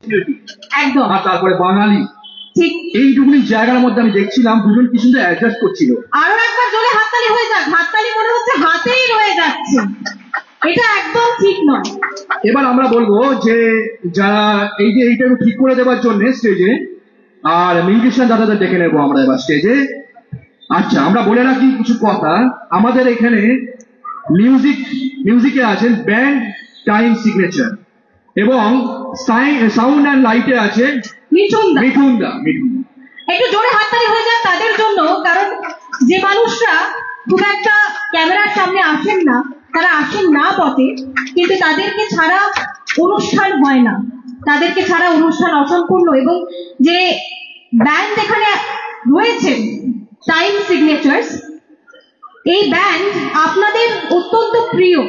Continuity একদম। আর তারপরে বাঙালি, ঠিক এইটুকুনি জায়গার মধ্যে আমি দেখছিলাম দুজন কি সুন্দর অ্যাডজাস্ট করছিল। আরো একবার জোরে হাততালি হয়ে যাক, হাততালি মনে হচ্ছে হাতেই রয়ে যাচ্ছে, এটা একদম ঠিক নয়। এবার আমরা বলবো যে যারা এই যে এইটা ঠিক করে দেওয়ার জন্য স্টেজে আর মিউজিশিয়ান দাদাদের দেখে নেবো আমরা এবার স্টেজে। আচ্ছা, আমরা বলে রাখি কিছু কথা। আমাদের এখানে মিউজিকে আছেন ব্যান্ড টাইম সিগনেচার এবং সাউন্ড অ্যান্ড লাইটে আছে মিঠুন দা। একটু জোরে হাততালি হয়ে যাক তাদের জন্য, কারণ যে মানুষরা খুব একটা ক্যামেরার সামনে আসেন না, তারা আসেন না বটে, কিন্তু তাদেরকে ছাড়া অনুষ্ঠান হয় না, তাদেরকে ছাড়া অনুষ্ঠান অসম্পূর্ণ। এবং যে ব্যান্ড এখানে রয়েছেন টাইম সিগনেচার্স, এই ব্যান্ড আপনাদের অত্যন্ত প্রিয়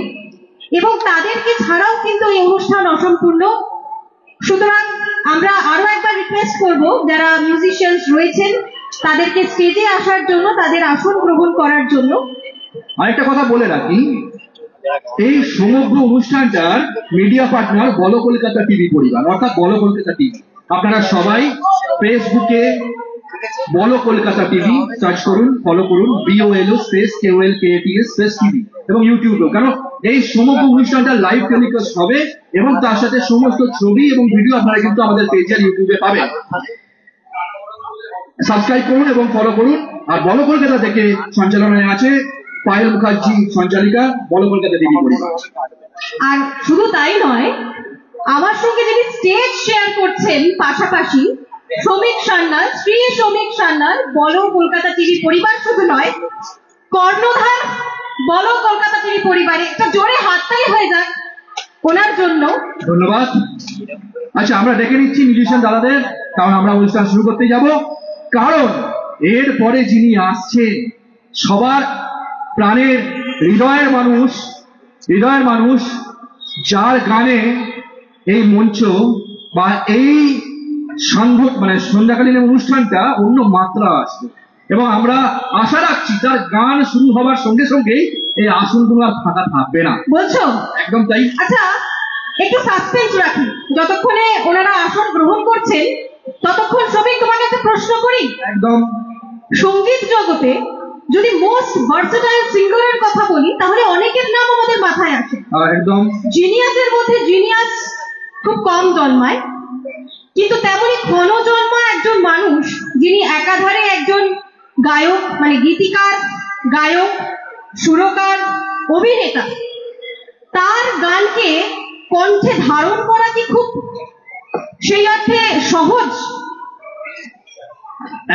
এবং তাদেরকে ছাড়াও কিন্তু এই অনুষ্ঠান অসম্পূর্ণ। সুতরাং আমরা আরো একবার রিকোয়েস্ট করব যারা মিউজিশিয়ানস রয়েছেন তাদেরকে স্টেজে আসার জন্য, তাদের আসন গ্রহণ করার জন্য। আরেকটা কথা বলে রাখি, এই সমগ্র অনুষ্ঠানটার মিডিয়া পার্টনার বলো কলকাতা টিভি পরিবার, অর্থাৎ বলো কলকাতা টিভি। আপনারা সবাই ফেসবুকে বলো কলকাতা টিভি সার্চ করুন, ফলো করুন, BOLO space KOLKATA space TV, এবং ইউটিউবেও, কারণ এই সমগ্র অনুষ্ঠানটা লাইভ টেলিকাস্ট হবে এবং তার সাথে সমস্ত ছবি এবং ভিডিও আপনারা কিন্তু আমাদের পেজে আর ইউটিউবে পাবেন। সাবস্ক্রাইব করুন এবং ফলো করুন। আর বলো কলকাতা থেকে সঞ্চালনায় আছে পায়েল মুখার্জি সঞ্চালিকা, বলো কলকাতা টিভি পরিবার। আর শুধু তাই নয়, আমার সঙ্গে যিনি স্টেজ শেয়ার করছেন পাশাপাশি শ্রমিক সান্যাল, শ্রী শ্রমিক সান্যাল, বলো কলকাতা টিভি পরিবার শুধু নয়, কর্ণধার বলো কলকাতা টিভি পরিবারে। একটা জোরে হাততালি হয়ে যাক ওনার জন্য। ধন্যবাদ। আচ্ছা, আমরা ডেকে নিচ্ছি মিউজিশিয়ান দাদাদের, কারণ আমরা অনুষ্ঠান শুরু করতে যাব। কারণ এর পরে যিনি আসছেন সবার প্রাণের হৃদয়ের মানুষ, যার গানে এই মঞ্চ বা এই সন্ধ্যাকালীন অনুষ্ঠানটা অন্য মাত্রা আসবে, এবং আমরা আশা রাখছি তার গান শুরু হবার সঙ্গে সঙ্গেই এই আসনগুলো আর ফাঁকা থাকবে না। বলছো? একদম তাই। আচ্ছা, একটু সাসপেন্স রাখি, যতক্ষণে ওনারা আসন গ্রহণ করছেন ততক্ষণ শ্রমিক তোমার কাছে প্রশ্ন করি। একদম। সঙ্গীত জগতে যদি মোস্ট ভার্সেটাইল সিঙ্গারের কথা বলি তাহলে অনেকের নাম আমাদের মাথায় আসে। একদম। জিনিয়াসের মধ্যে জিনিয়াস খুব কম জন্মায়, কিন্তু তেমনি ক্ষণ জন্মা একজন মানুষ যিনি একাধারে একজন গায়ক, মানে গীতিকার, গায়ক, সুরকার, অভিনেতা। তার গানকে কণ্ঠে ধারণ করা কি খুব সেই অর্থে সহজ?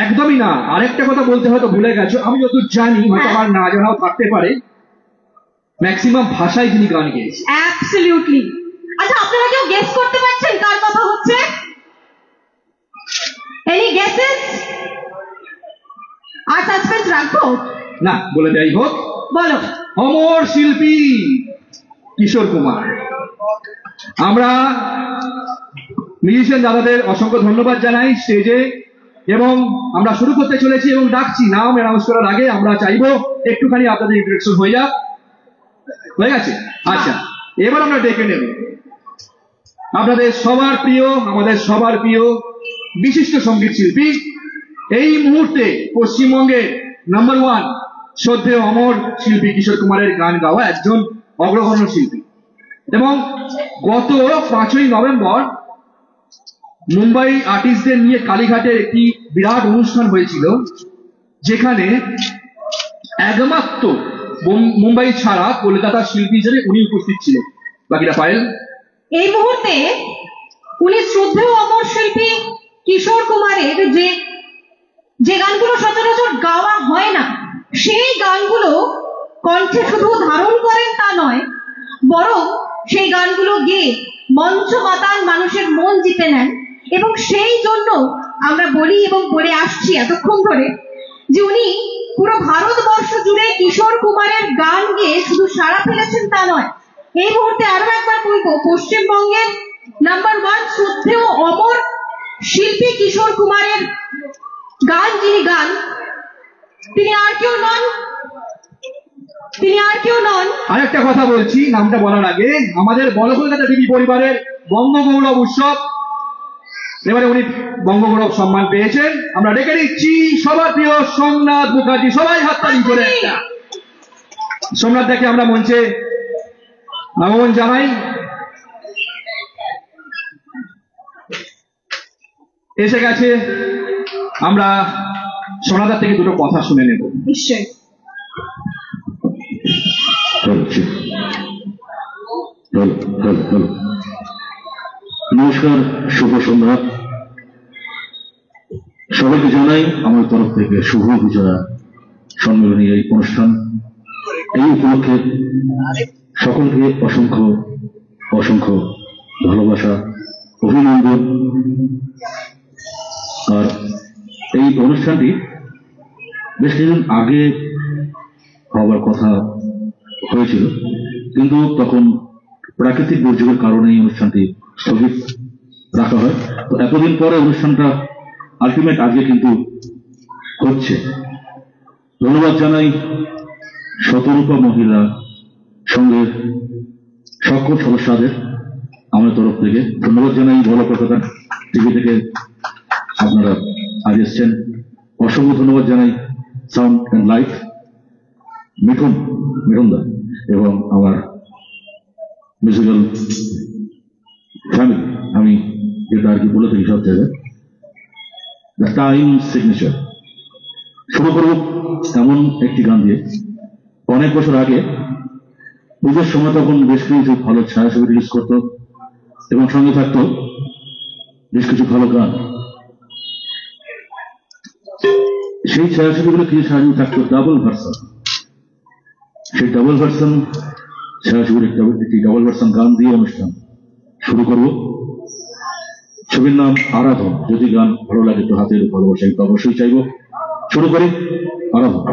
একদমই না। আরেকটা কথা বলতে হয়তো ভুলে গেছো, আমি যতদূর জানি, হয়তো আমার না জানাও থাকতে পারে, ম্যাক্সিমাম ভাষায় তিনি গান গেয়েছেন। অ্যাবসলিউটলি। আচ্ছা, আপনারা কেউ গেস করতে পারছেন কার কথা হচ্ছে? Any guesses? আর সাসপেন্স রাখবো না, বলে যাই হোক, বলো। অমর শিল্পী কিশোর কুমার। আমরা মিউজিশিয়ান দাদাদের অসংখ্য ধন্যবাদ জানাই স্টেজে, এবং আমরা শুরু করতে চলেছি এবং ডাকছি নাম অ্যানাউন্স করার আগে আমরা চাইবো একটুখানি আপনাদের ইন্ট্রোডাকশন হয়ে যাক। হয়ে গেছে? আচ্ছা, এবার আমরা ডেকে নেব আপনাদের সবার প্রিয়, আমাদের সবার প্রিয় বিশিষ্ট সঙ্গীত শিল্পী, এই মুহূর্তে পশ্চিমবঙ্গের নাম্বার 1 শ্রদ্ধেয় অমর শিল্পী কিশোর কুমারের গান গাওয়া একজন অগ্রগণ্য শিল্পী। এবং গত 5ই নভেম্বর মুম্বাই আর্টিস্টদের নিয়ে কালীঘাটে একটি বিরাট অনুষ্ঠান হয়েছিল, যেখানে একমাত্র মুম্বাই ছাড়া কলকাতার শিল্পী হিসেবে উনি উপস্থিত ছিলেন। বাকিরা পায়েল। এই মুহূর্তে উনি শ্রদ্ধেয় অমর শিল্পী কিশোর কুমারের যে গানগুলো সচরাচর গাওয়া হয় না, সেই গানগুলো কণ্ঠে শুধু ধারণ করেন তা নয়, বরং সেই গানগুলো গেয়ে মঞ্চ মাতান মানুষের মন জিতে নেন। এবং সেই জন্য আমরা বলি এবং বলে আসছি এতক্ষণ ধরে যে উনি পুরো ভারতবর্ষ জুড়ে কিশোর কুমারের গান গেয়ে শুধু সাড়া ফেলেছেন তা নয়, এই মুহূর্তে আরো একবার বলবো, পশ্চিমবঙ্গের নাম্বার 1 শ্রদ্ধেয় অমর শিল্পী কিশোর কুমারের গান যিনি গান, তিনি আর কেউ নন। আরেকটা কথা বলছি নামটা বলার আগে, আমাদের বলো কলকাতা টিভি পরিবারের বঙ্গগৌরব উৎসব এবারে উনি বঙ্গগৌরব সম্মান পেয়েছেন। আমরা ডেকে নিচ্ছি সবার প্রিয় সোমনাথ মুখার্জি। সবাই হাততালি করে একটা সোমনাথ দেখে আমরা মঞ্চে আগমন জানাই। এসে গেছে, আমরা সোমনাথের থেকে দুটো কথা শুনে নেব। নিশ্চয়ই। নমস্কার, শুভ সন্ধ্যা। সবাইকে জানাই আমার তরফ থেকে শুভ বিজয়া সম্মেলনী এই অনুষ্ঠান। এই উপলক্ষে সকলকে অসংখ্য অসংখ্য ভালোবাসা, অভিনন্দন। আর এই অনুষ্ঠানটি বেশ কিছুদিন আগে হবার কথা হয়েছিল, কিন্তু তখন প্রাকৃতিক দুর্যোগের কারণে এই অনুষ্ঠানটি স্থগিত রাখা হয়। তো এতদিন পরে অনুষ্ঠানটা আলটিমেট আজকে কিন্তু হচ্ছে। ধন্যবাদ জানাই শতরূপা মহিলা সঙ্গের সকল সদস্যদের আমার তরফ থেকে। ধন্যবাদ জানাই বড় কলকাতা টিভি থেকে আপনারা আজ এসছেন। অসংখ্য ধন্যবাদ জানাই সাউন্ড অ্যান্ড লাইট মিঠুনদা এবং আমার মিউজিক্যাল ফ্যামিলি। আমি যেটা আর কি বলে থাকি সব জায়গায়, দ্য টাইম সিগনেচার। শুরু করব এমন একটি গান দিয়ে। অনেক বছর আগে পুজোর সময় তখন বেশ কিছু ভালো ছায়াছবি রিলিজ করতো এবং সঙ্গে থাকতো বেশ কিছু ভালো গান। সেই ছায়াছবিগুলো কিছু ছায়াছবি থাকতো ডাবল ভার্সন। সেই ডাবল ভার্সন ছায়াছবির একটি ডাবল ভার্সন গান দিয়ে অনুষ্ঠান শুরু করব। ছবির নাম আরাধন। যদি গান ভালো লাগে তো হাতের ভালোবাসা তো অবশ্যই চাইব। শুরু করি আরাধন।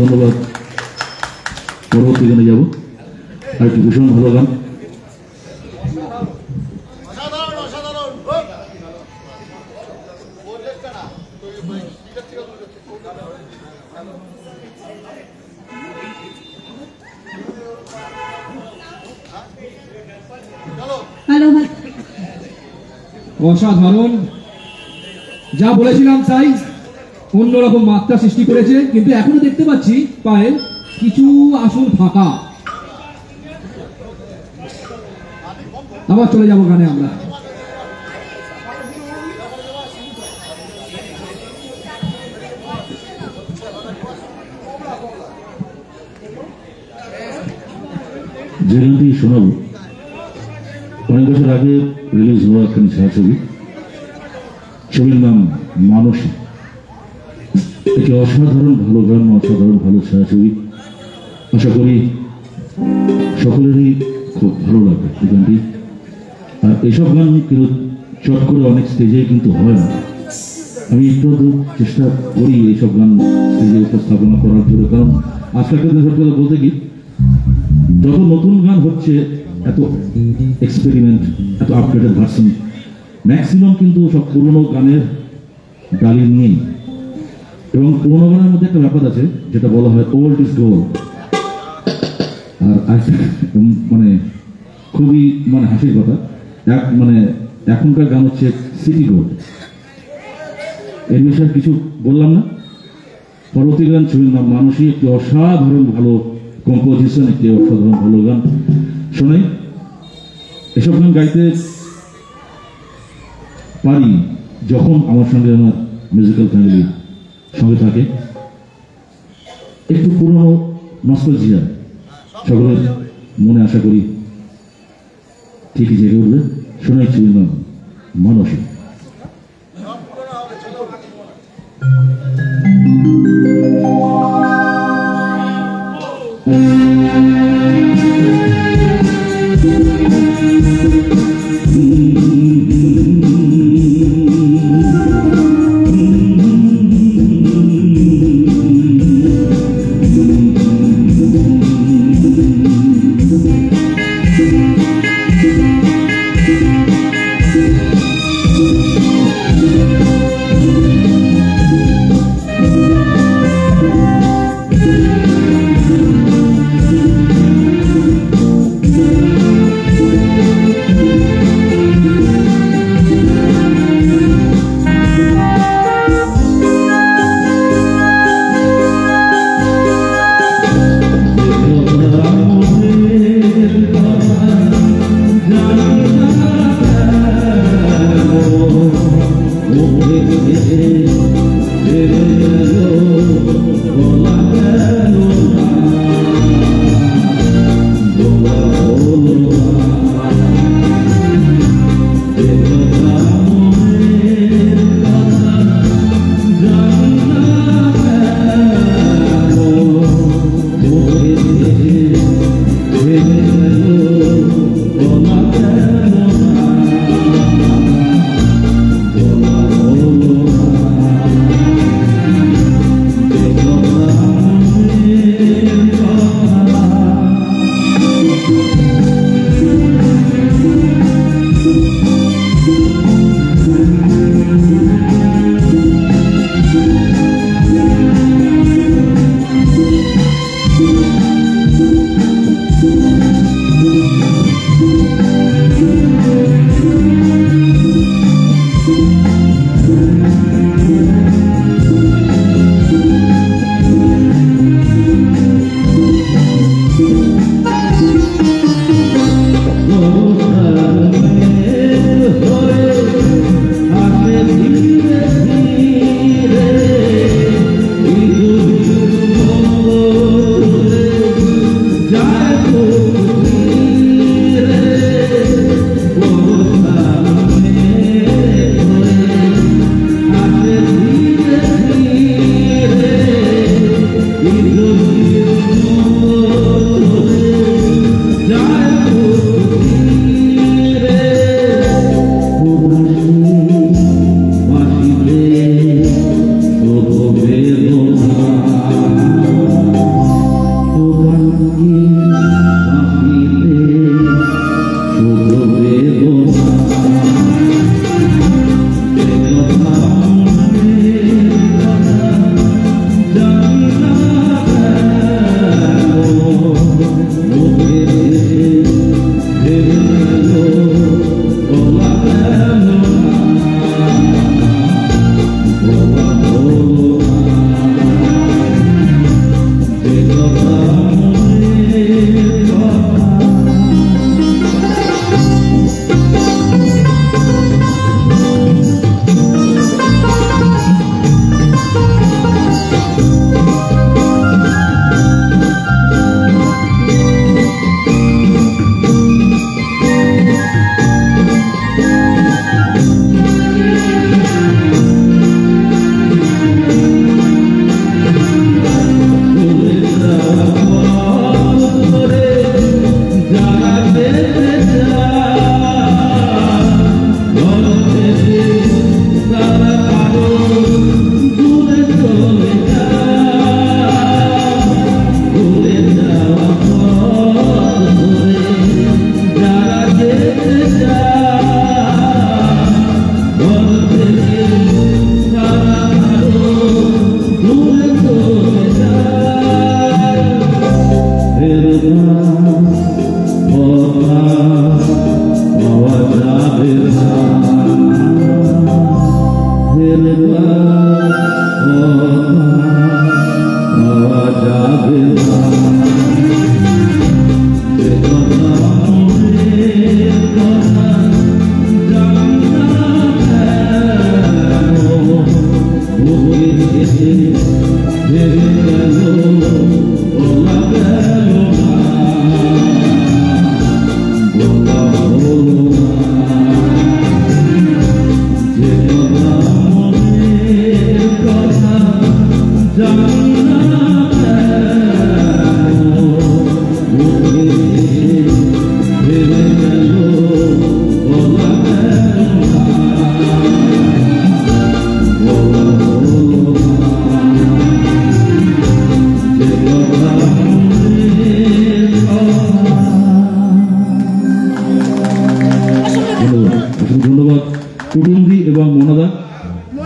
ধন্যবাদ। পরবর্তী গানে যাব, আরেকটি ভীষণ ভালো গান। অসাধারণ, যা বলেছিলাম তাই, অন্যরকম মাত্রা সৃষ্টি করেছে। কিন্তু এখনো দেখতে পাচ্ছি পায়েল কিছু আসন ফাঁকা। আবার চলে যাব গানে আমরা। যে গানটি শোনাব অনেক বছর আগে রিলিজ হওয়া একখানি ছায়াছবি, ছবির নাম মানসী। একটি অসাধারণ ভালো গান, অসাধারণ ভালো ছায়াছবি। আশা করি সকলেরই খুব ভালো লাগবে এই গানটি। আর এইসব গান কিন্তু চট করে অনেক স্টেজে কিন্তু হয় না। আমি একটু চেষ্টা করি এইসব গান স্টেজে উপস্থাপনা করার জন্য, কারণ আজকালকার দিনে সত্যি কথা বলতে কি, যত নতুন গান হচ্ছে, এত এক্সপেরিমেন্ট, এত আপডেটেড ভার্সন, ম্যাক্সিমাম কিন্তু সব পুরোনো গানের ডালি নিয়েই। এবং পুরোনো গানের মধ্যে একটা ব্যাপার আছে যেটা বলা হয় ওল্ড ইজ গোল্ড। আর মানে খুবই হাসির কথা, এখনকার গান হচ্ছে সিটি গোল্ড। এর বিষয়ে কিছু বললাম না। পরবর্তী গান ছবির নাম মানসী, একটি অসাধারণ ভালো কম্পোজিশন, একটি অসাধারণ ভালো গান শোনাই। এসব গান গাইতে পারি যখন আমার সঙ্গে আমার মিউজিক্যাল ফ্যামিলি সঙ্গে থাকে। একটু পুরনো নস্টালজিয়া সকলের মনে আশা করি ঠিকই জেগে উঠবে। শোনাই ছবির নাম মানসী।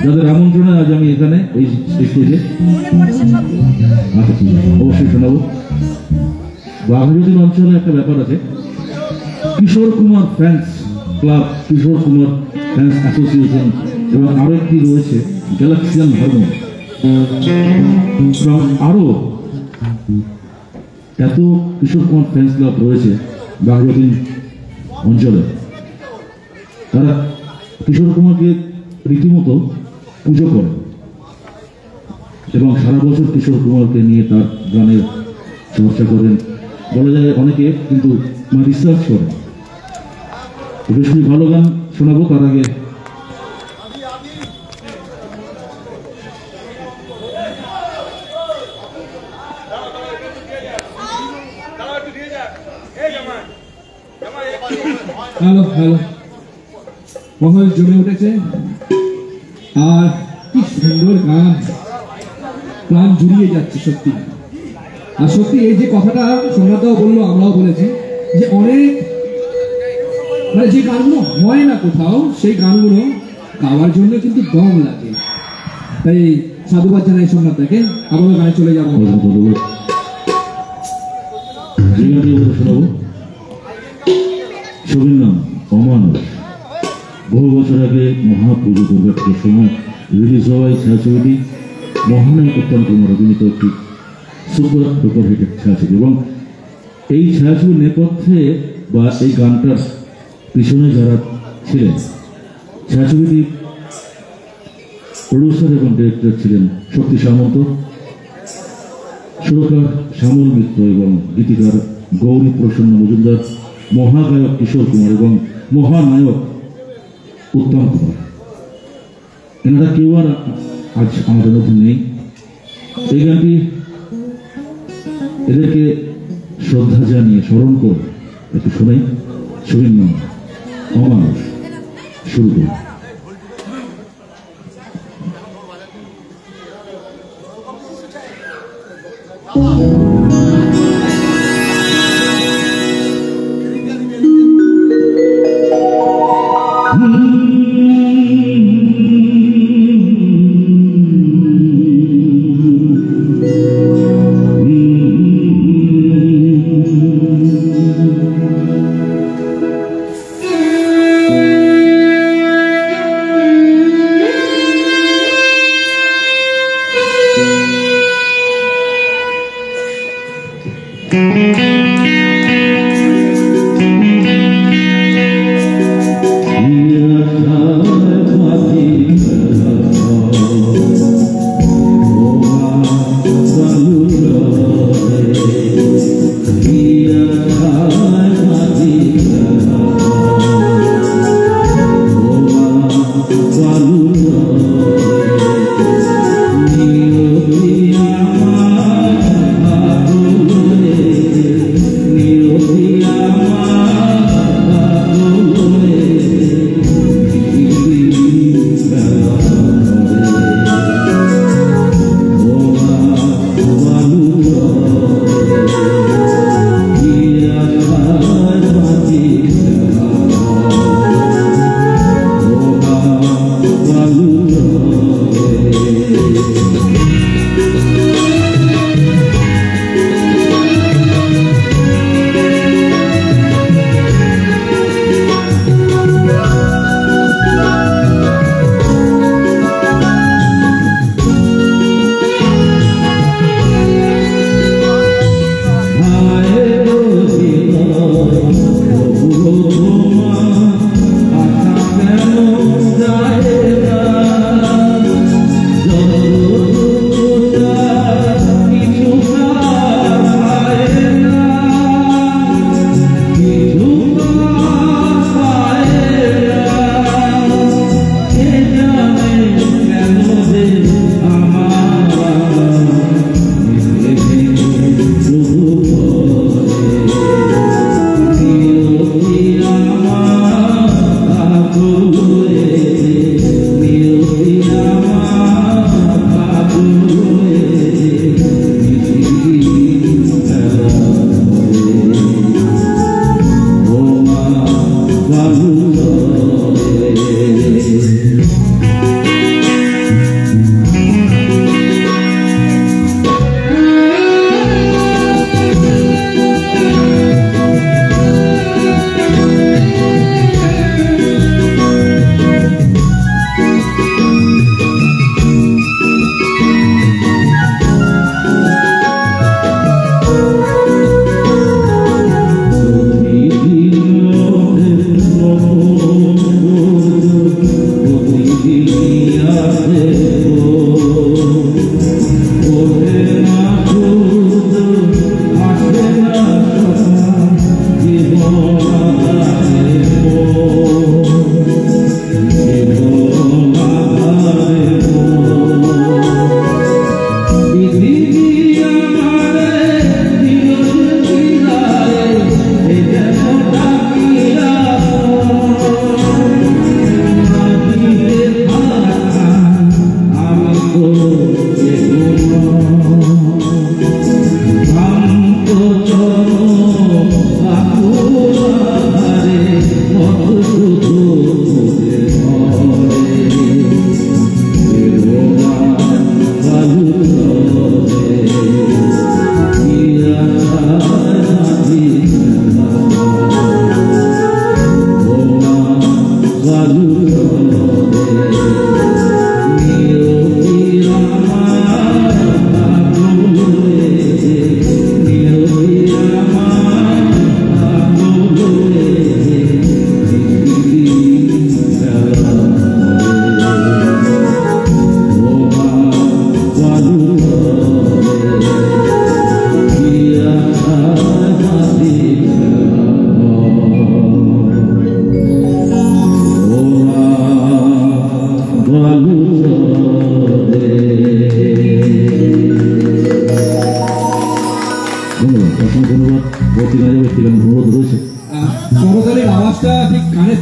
যাদের আমন্ত্রণে আজ আমি এখানে এই স্টেজে অবশ্যই শোনাবো। বাঘাযতীন অঞ্চলে একটা ব্যাপার আছে, Kishore Kumar fans club, Kishore Kumar fans association এবং আরো একটি রয়েছে গ্যালাক্সিয়ান হারমোনি। আরো এত কিশোর কুমার ফ্যান্স ক্লাব রয়েছে বাঘাযতীন অঞ্চলে, তারা কিশোর কুমারকে রীতিমতো পুজো করে এবং সারা বছর কিশোর কুমারকে নিয়ে তার গানের চর্চা করেন, বলা যায় অনেকে কিন্তু রিসার্চ করে। বেশ খুবই ভালো গান শোনাবো। তার আগে হ্যালো হ্যালো, মহল জমে উঠেছে আর কি সুন্দর গান, প্রাণ জুড়িয়ে যাচ্ছে সত্যি। আর সত্যি এই যে কথাটা সোমনাথও বললো, আমরাও বলেছি যে অনেক মানে যে গানগুলো হয় না কোথাও, সেই গানগুলো গাওয়ার জন্য কিন্তু দম লাগে। তাই সাধুবাদ জানাই সোমনাথকে। আবারও গানে চলে যাবো। ছবির নাম অমানুষ, বহু বছর আগে মহাপুজো দুর্গাপুজোর সময় রিলিজ হওয়া এই ছায়াছবিটি মহানায়ক উত্তম কুমার অভিনীত একটি সুপার ডুপার হিটের ছায়াছবি, এবং এই ছায়াছবির নেপথ্যে বা এই গানটার পিছনে যারা ছিলেন, ছায়াছবিটি প্রডিউসার এবং ডিরেক্টর ছিলেন শক্তি সামন্ত, সুরকার শ্যামল মিত্র এবং গীতিকার গৌরী প্রসন্ন মজুমদার, মহাগায়ক কিশোর কুমার এবং মহানায়ক উত্তম কুমার। এনারা কেউ আর আজ আমাদের মধ্যে নেই। এই গানটি এদেরকে শ্রদ্ধা জানিয়ে স্মরণ করে একটু শোনাই। ছবির নাম অমানুষ। শুরু করি।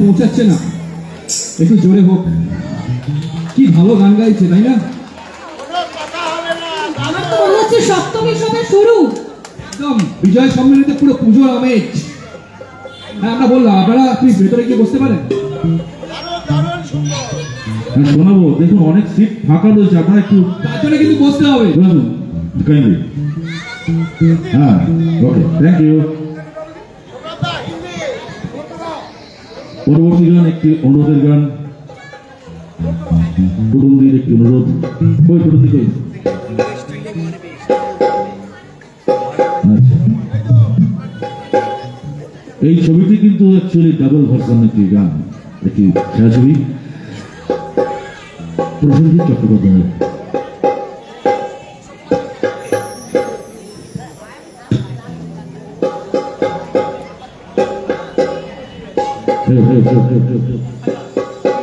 পৌঁছাচ্ছে না, একটু জোরে হোক। কি ভালো গান গাইছে, তাই না? আমার তো মনে হচ্ছে সপ্তমী সবে শুরু। একদম বিজয় সম্মেলনীতে পুরো পুজোর আমেজ। হ্যাঁ, আমরা বললাম আপনারা প্লিজ ভেতরে গিয়ে বসতে পারেন। শোনাবো, দেখুন অনেক সিট ফাঁকা রয়েছে, আপনারা একটু তার জন্য কিন্তু বসতে হবে। হ্যাঁ, ওকে, থ্যাংক ইউ। পরবর্তী গান একটি অনুরোধের গান, তরুণদের একটি অনুরোধ। কই তরুণদি কই? আচ্ছা, এই ছবিটি কিন্তু অ্যাকচুয়ালি ডাবল ভার্সন একটি গান, একটি ছায়াছবি প্রসেনজিৎ চট্টোপাধ্যায়।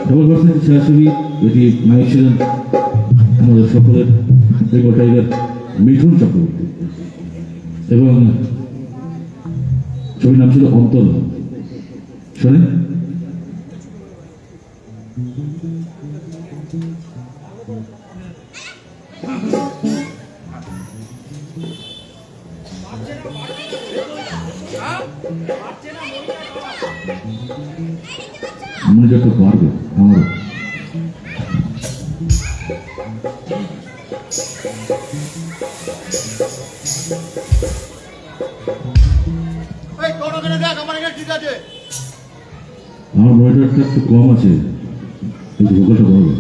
ডাবল ভার্সন ছায়াছবি, এটি নায়ক ছিলেন আমাদের সকলের বেঙ্গল টাইগার মিঠুন চক্রবর্তী, এবং ছবির নাম ছিল অন্তর। শোনেন, মনে যত পারবে আমারও। আমার মনিটরটা একটু কম আছে, একটু ভোকালটা বাড়াবো।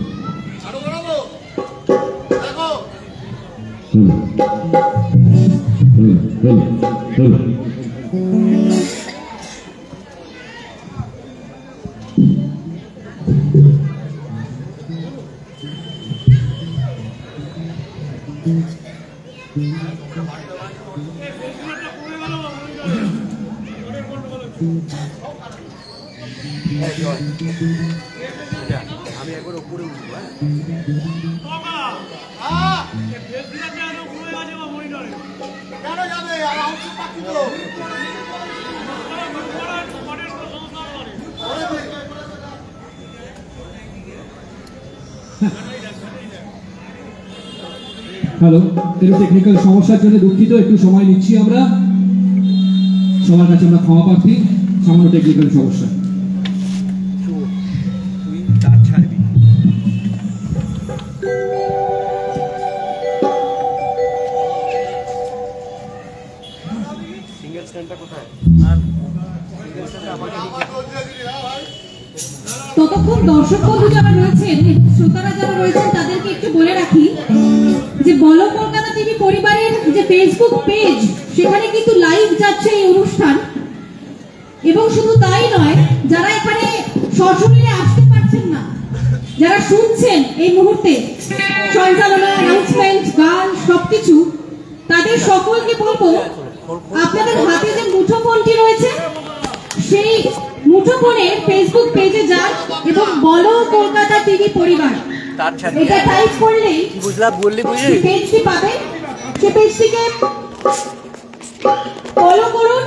আমি একবার উপরে উঠবো। হ্যালো, একটু টেকনিক্যাল সমস্যার জন্য দুঃখিত, একটু সময় নিচ্ছি আমরা। সবার কাছে আমরা ক্ষমা প্রার্থী, সামান্য টেকনিক্যাল সমস্যা। তুই তার ছাড়বি। সিঙ্গেল স্ট্যান্ডটা কোথায়? আর সিঙ্গেল স্ট্যান্ডটা আমাকে ততক্ষণ দর্শক বন্ধু যারা রয়েছেন, শ্রোতারা যারা রয়েছেন, তাদেরকে একটু বলে রাখি যে বলো কলকাতা টিভি পরিবারের যে ফেসবুক পেজ, সেখানে কিন্তু লাইভ যাচ্ছে এই অনুষ্ঠান। এবং শুধু তাই নয়, যারা এখানে সশরীরে আসতে পারছেন না, যারা শুনছেন এই মুহূর্তে সঞ্চালনা, অ্যানাউন্সমেন্ট, গান সবকিছু, তাদের সকলকে বলবো আপনাদের হাতে যে মুঠোফোনটি রয়েছে, সেই মুঠোফোনে ফেসবুক পেজে যান এবং বলো কলকাতা টিভি পরিবার এটা টাইপ করলেই পেজটি পাবেন। সেই পেজটিকে ফলো করুন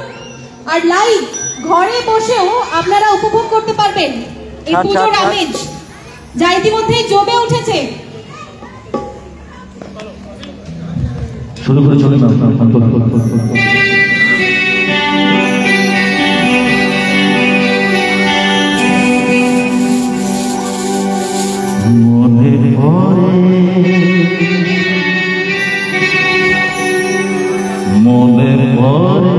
আর লাইভ ঘরে বসেও আপনারা উপভোগ করতে পারবেন এই পুজোর আমেজ, যা ইতিমধ্যেই জমে উঠেছে। শুরু করে চলে না মনে পড়ে, মনে পড়ে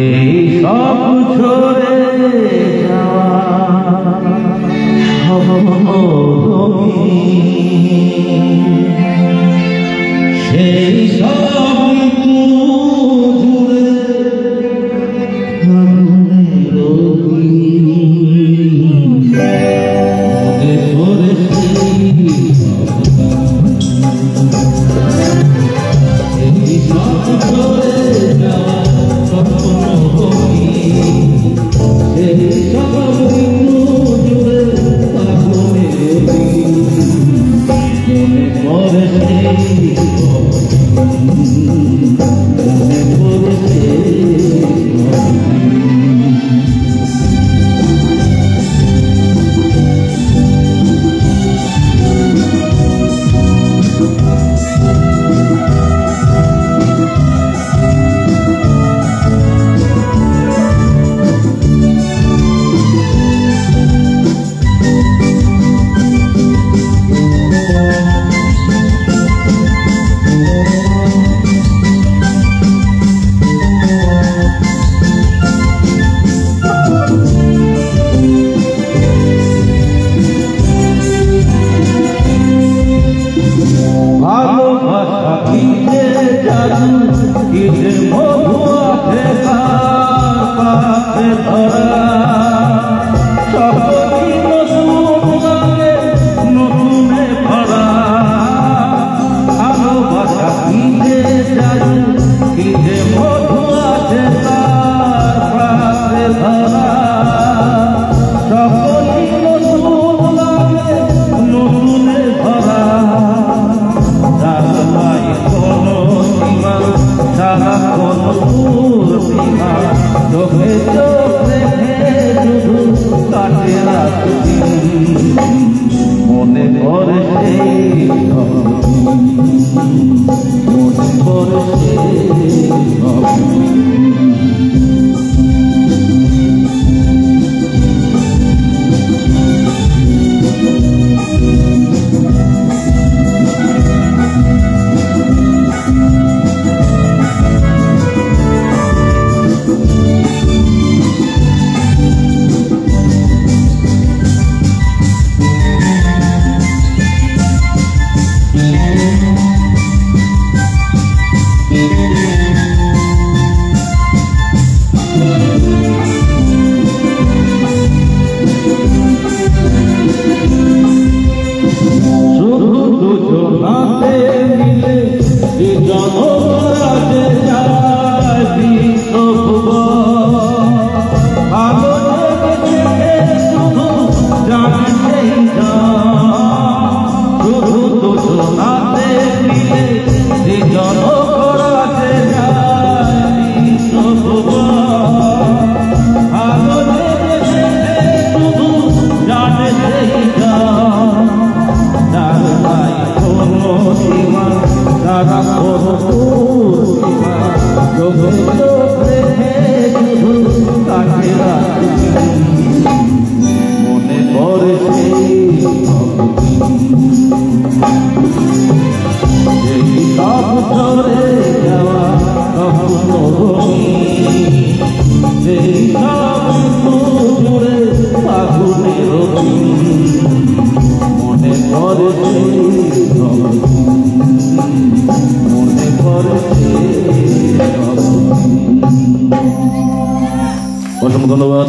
এই সব ঝরে যাওয়া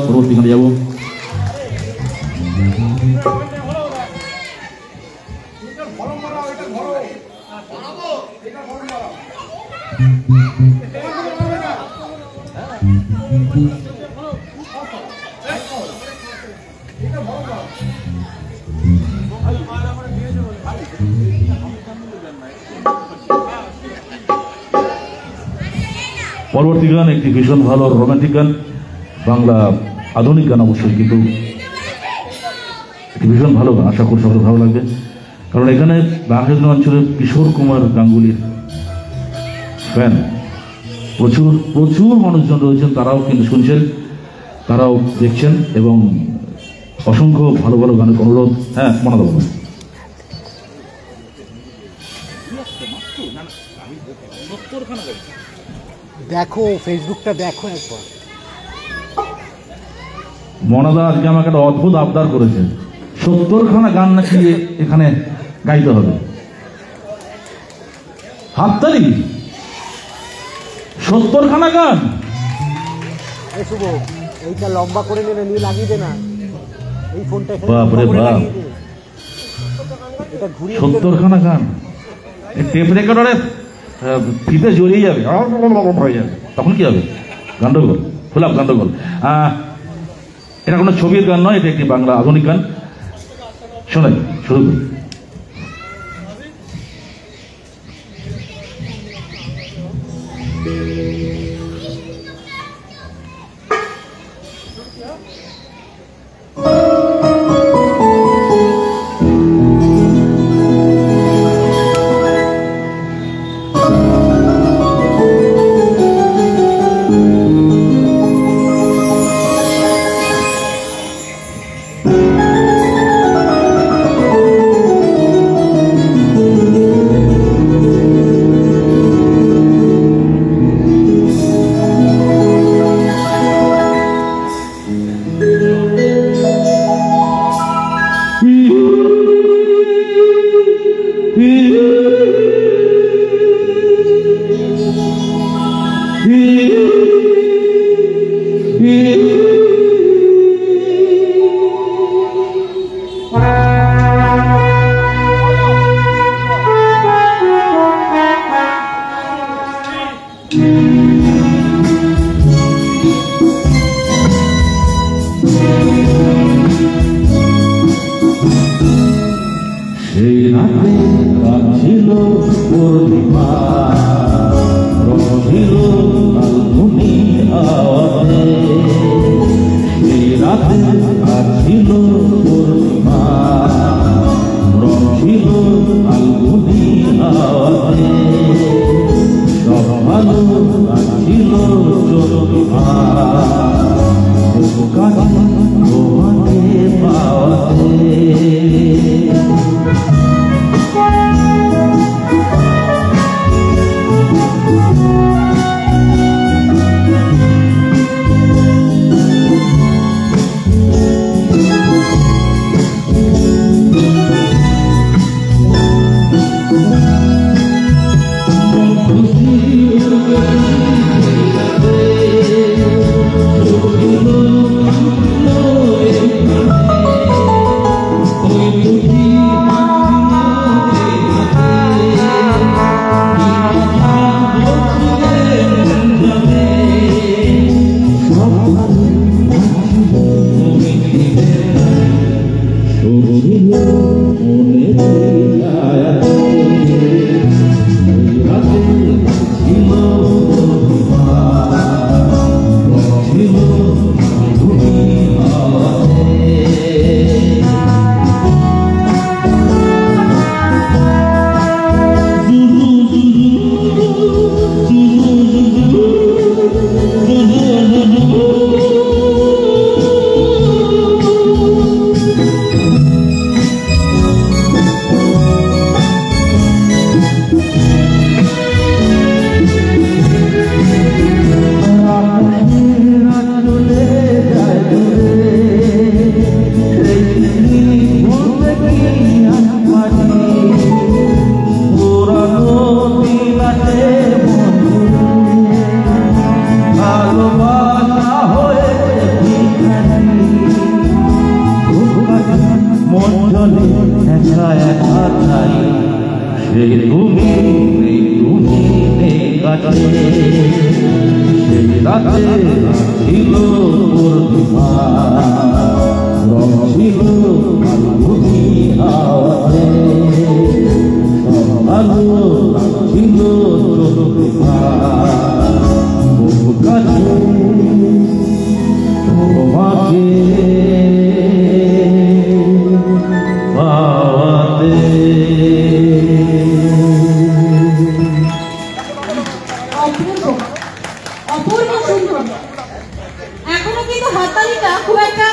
পরবর্তী গানে যাব। পরবর্তী গান একটি ভীষণ ভালো রোমান্টিক গান, বাংলা আধুনিক গান অবশ্যই, কিন্তু একটি ভীষণ ভালো গান। আশা করি সকলে ভালো লাগবে, কারণ এখানে বাঘাযতীন অঞ্চলের কিশোর কুমার গাঙ্গুলির ফ্যান প্রচুর প্রচুর মানুষজন রয়েছেন, তারাও কিন্তু শুনছেন, তারাও দেখছেন, এবং অসংখ্য ভালো ভালো গানের অনুরোধ। হ্যাঁ, মনে দেবো দেখো, ফেসবুকটা দেখো একবার। মনাদা আজকে আমাকে একটা অদ্ভুত আবদার করেছে, 70খানা গান নাকি এখানে গাইতে হবে। হাততালি, 70খানা গান। শুভ, এইটা লম্বা করে নেবে, নিয়ে লাগিয়ে দে না এই ফোনটা। বাপরে বাপ, এটা ঘুরিয়ে 70খানা গান টেপ রেকর্ডারে ফিতে জড়িয়ে যাবে, হয়ে যাবে, তখন কি হবে? গান্ডগোল, ফুলাপ গান্ডগোল। এটা কোনো ছবির গান নয়, এটা একটি বাংলা আধুনিক গান। শোনাই, শুরু করি। মন জলে একা একা চাই সে তুমি কাটে সে রাতে ছিল পূর্ণিমা রং ছিল ফাল্গুনি হাওয়াতে আলো ছিল চন্দ্রিমা কাছে তোমাকে পাওয়াতে অপূর্ব সুন্দর। এখনো কিন্তু হাততালিটা খুব একটা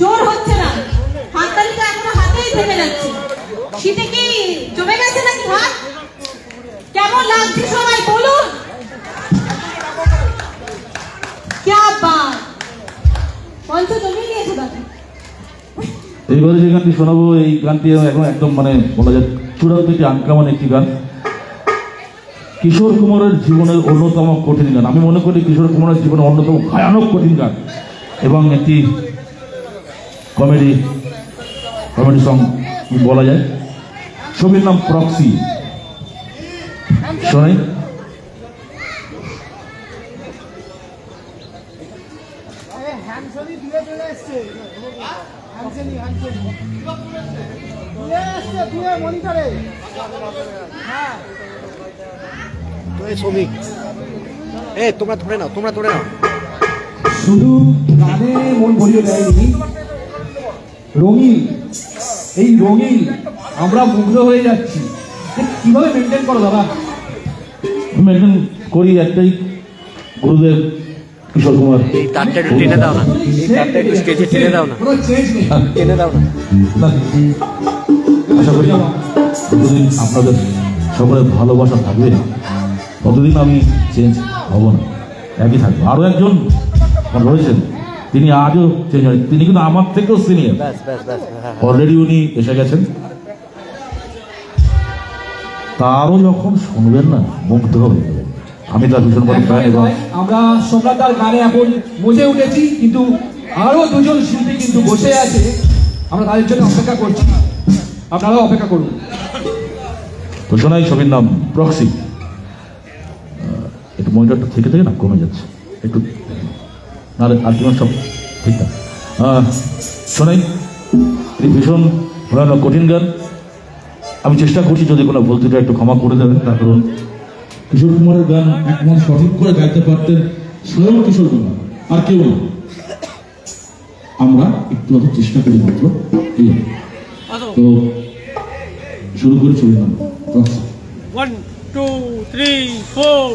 জোর হচ্ছে না, হাততালিটা এখনো হাতেই থেমে যাচ্ছে। শীতে কি জমে গেছে নাকি হাত? কেমন লাগছে সবাই বলুন। क्या बात, মঞ্চ জমিয়ে দিয়েছে দাদা। এইবারে যে গানটি শোনাবো এই গানটি এখন একদম মানে বলা যায় চূড়ান্ত একটি আনকমন একটি গান। কিশোর কুমারের জীবনের অন্যতম কঠিন গান, আমি মনে করি কিশোর কুমারের জীবনের অন্যতম ভয়ানক কঠিন গান এবং একটি কমেডি সং বলা যায়। ছবির নাম প্রক্সি। শোনাই। শ্রমিক তোমরা ধরে নাও, তোমরা ধরে নাও। শুধু গানে মন ভরিয়ে দেয়নি, রঙিন, এই রঙিন আমরা মুগ্ধ হয়ে যাচ্ছি। কিভাবে মেনটেন করো দাদা? মেনটেন করি একটাই, গুরুদেব কিশোর কুমার। এই তারটা একটু টেনে দাও না, এই তারটা একটু স্টেজে টেনে দাও না, কোনো চেঞ্জ নেই, টেনে দাও না। আশা করি যতদিন আপনাদের সকলের ভালোবাসা থাকবে ততদিন আমি চেঞ্জ হব না, একই থাকবো। আরও একজন রয়েছেন, তিনি আজও চেঞ্জ হয়, তিনি কিন্তু আমার থেকেও সিনিয়র। অলরেডি উনি এসে গেছেন, তারও যখন শুনবেন না মুগ্ধ হয়ে যাবেন। আমি তার ভীষণ বড় ফ্যান এবং আমরা সম্রাটদার গানে এখন মজে উঠেছি, কিন্তু আরো দুজন শিল্পী কিন্তু বসে আছে, আমরা তাদের জন্য অপেক্ষা করছি, আপনারাও অপেক্ষা করুন। তো শোনাই ছবির নাম প্রক্সি। একটু মনিটরটা থেকে থেকে না কমে যাচ্ছে একটু, নাহলে আলটিমেট সব ঠিকঠাক। শোনাই, এই ভীষণ ভয়ানক কঠিন গান। আমি চেষ্টা করছি যদি কোনো ভুল ত্রুটি একটু ক্ষমা করে দেবেন, তার কারণ কিশোর কুমারের গান একমাত্র সঠিক করে গাইতে পারতেন স্বয়ং কিশোর কুমার, আর কেউ না। আমরা একটু অত চেষ্টা করি মাত্র। তো শুরু করে ছবির নাম proxy. 1 2 3 4।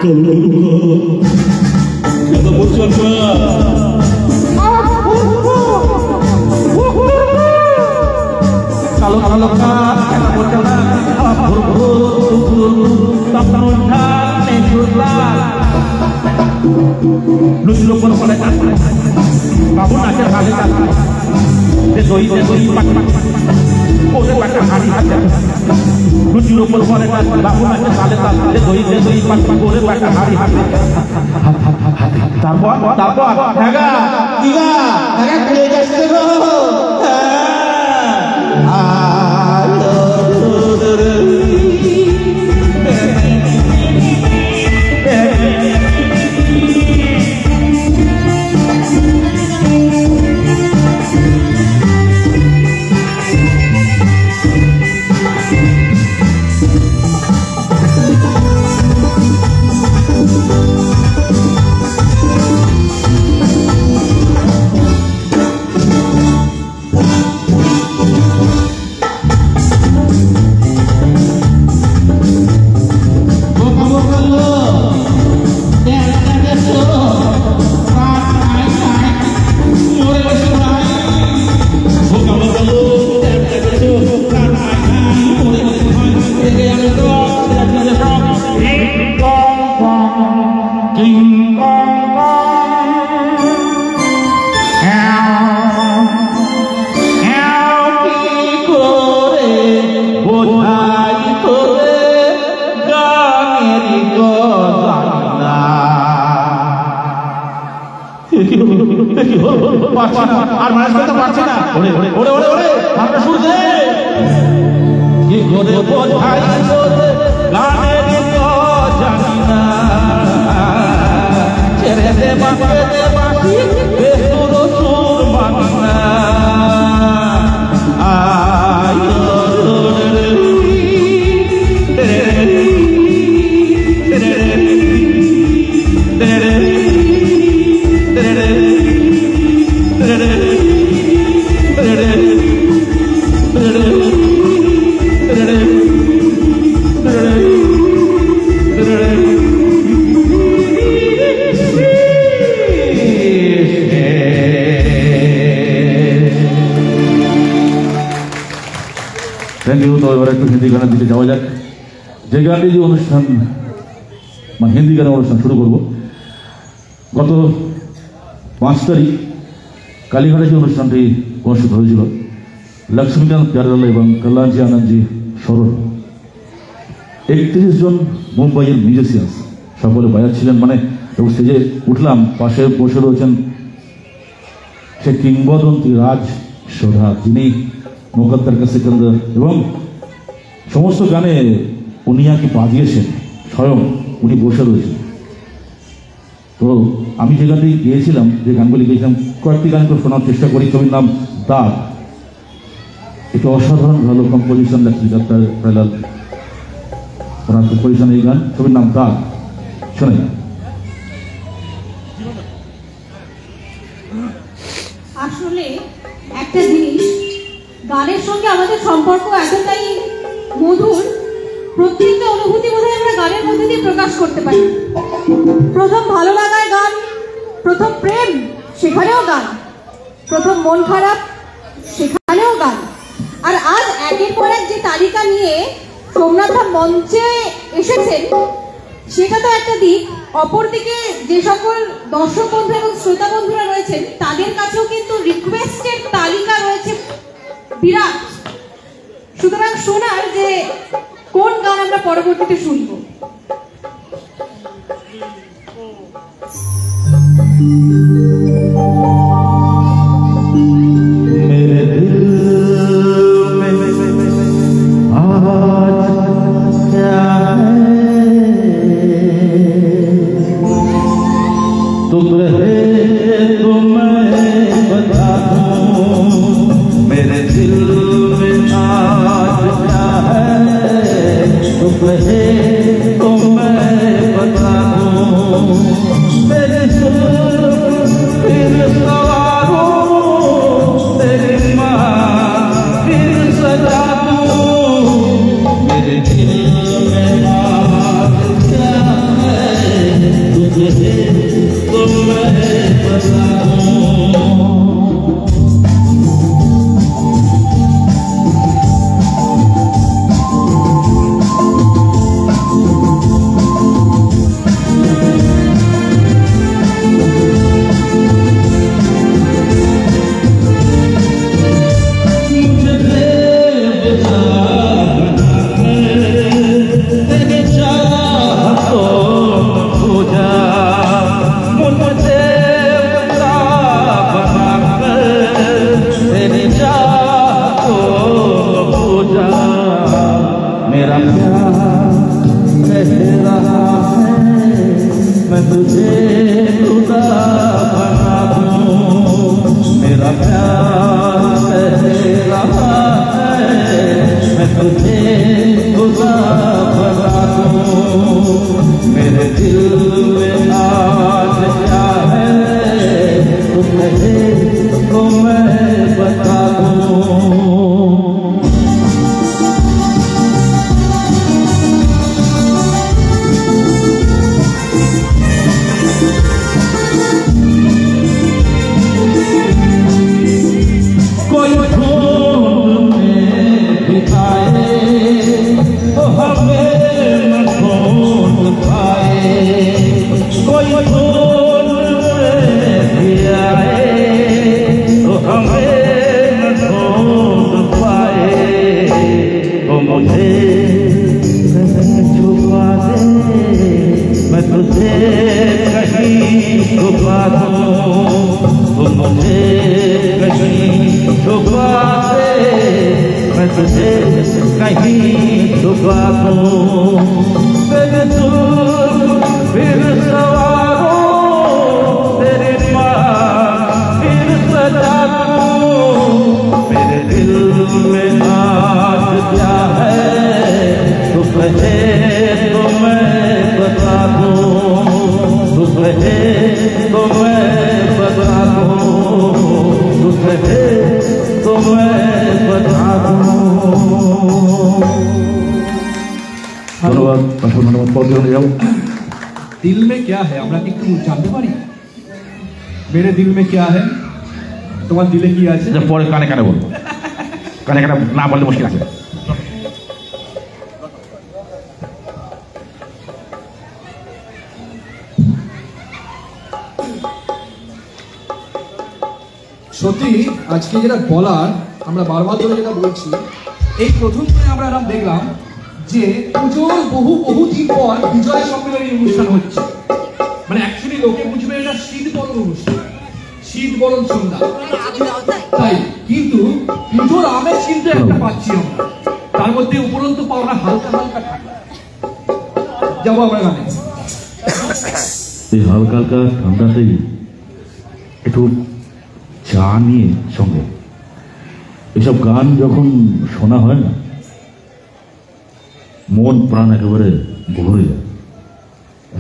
kata bocor kalau lekat kata bocor tak menunjukkan menunjukkan lu pun pada kamu nak cari desoi pak oh pak hari aja lu pun pada kamu nak cari desoi pak oh pak hari tampon jaga kerja seru আর মানুষ করতে পারছে না ওরে ওরে ওরে ওরে আমরা শুনছে কি করে বোঝাই গানের তো জানি না ছেড়ে দে বাকি বেসুর সুর মানি না থ্যাংক ইউ। তো এবার একটু হিন্দি গানের দিকে যাওয়া যাক। যে গানটি যে অনুষ্ঠান মানে হিন্দি গানের অনুষ্ঠান শুরু করব, গত 5 তারিখ কালীঘাটে যে অনুষ্ঠানটি অনুষ্ঠিত হয়েছিল লক্ষ্মীকান্ত প্যারেলাল এবং কল্যাণজি আনন্দজি স্মরণ, 31 জন মুম্বাইয়ের মিউজিশিয়ানস সকলে বাজাচ্ছিলেন। মানে স্টেজে উঠলাম, পাশে বসে রয়েছেন সে কিংবদন্তি রাজ সোধা, যিনি মুকদ্দর কা সিকন্দর এবং সমস্ত গানে উনিয়াকে বাজিয়েছেন, স্বয়ং উনি বসে রয়েছেন। তো আমি যে গানটি গিয়েছিলাম, যে গানগুলি গিয়েছিলাম, কয়েকটি গান করে শোনার চেষ্টা করি। ছবির নাম দাগ, এটা অসাধারণ ভালো কম্পোজিশন লক্ষ্মীকান্ত প্যারেলাল ওনার কম্পোজিশন এই গান। ছবির নাম দাগ, শোনাই। আসলে একটা জিনিস, গানের সঙ্গে আমাদের সম্পর্ক এতটাই মধুর, প্রত্যেকটা অনুভূতি বোধহয় আমরা গানের মধ্যে দিয়ে প্রকাশ করতে পারি। প্রথম ভালো লাগায় গান, প্রথম প্রেম সেখানেও গান, প্রথম মন খারাপ সেখানেও গান। আর আজ একের পর এক যে তালিকা নিয়ে সোমনাথ মঞ্চে এসেছেন সেটা তো একটা দিক, অপরদিকে যে সকল দর্শক বন্ধু এবং শ্রোতা বন্ধুরা রয়েছেন তাদের কাছেও কিন্তু রিকোয়েস্টের তালিকা রয়েছে বিরাট। সুতরাং শোনার যে কোন গান আমরা পরবর্তীতে শুনব। तुम रहे तो मैं बता दूं मेरे दिल में आज क्या है, तुम रहे तो मैं बता दूं मेरे दिल तुझे खुदा बता दूं मेरे दिल में आज क्या है तू कहे तो मैं बता दूं। कोई ढूंढ में भी आए तो हमें न ढूंढ पाए, कोई ढूंढ में भी आए तो हमें न ढूंढ पाए। तो मुझे छुपा दे मैं तुझे कहीं छुपा दूं, तो मुझे कहीं छुपा दे मैं तुझे कहीं छुपा दूं। तेरे सुर फिर सवारों तेरे पास फिर सजा दूं मेरे दिल में आज क्या है तू कहे तो मैं बता दूं, तू कहे तो मैं बता दूं, तू कहे तो मैं बता दूं। ধন্যবাদ, ধন্যবাদ। পৌঁছে যাও। दिल में क्या है আমরা কি একটু জানতে পারি? मेरे दिल में क्या है? তোমার দিলে কি আছে? পরে কানে কানে বলবো, কানে কানে না বললে মুশকিল আছে। সত্যি আজকে যেটা বলার আমরা বারবার ধরে যেটা বলছি, এই প্রথম করে আমরা এরকম দেখলাম যে পুজোর বহু দিন পর বিজয় সম্মেলনী অনুষ্ঠান হচ্ছে। মানে অ্যাকচুয়ালি লোকে বুঝবে এটা শীত বরণ অনুষ্ঠান, শীত বরণ সন্ধ্যা, তাই কিন্তু পুজোর আমেজ কিন্তু একটা পাচ্ছি আমরা, তার মধ্যে উপরন্ত পাওয়া হালকা হালকা ঠান্ডা। যাবো আমরা গানে, এই হালকা হালকা ঠান্ডাতেই একটু চা নিয়ে সঙ্গে এসব গান যখন শোনা হয় না, মন প্রাণ একেবারে ভরে যায়।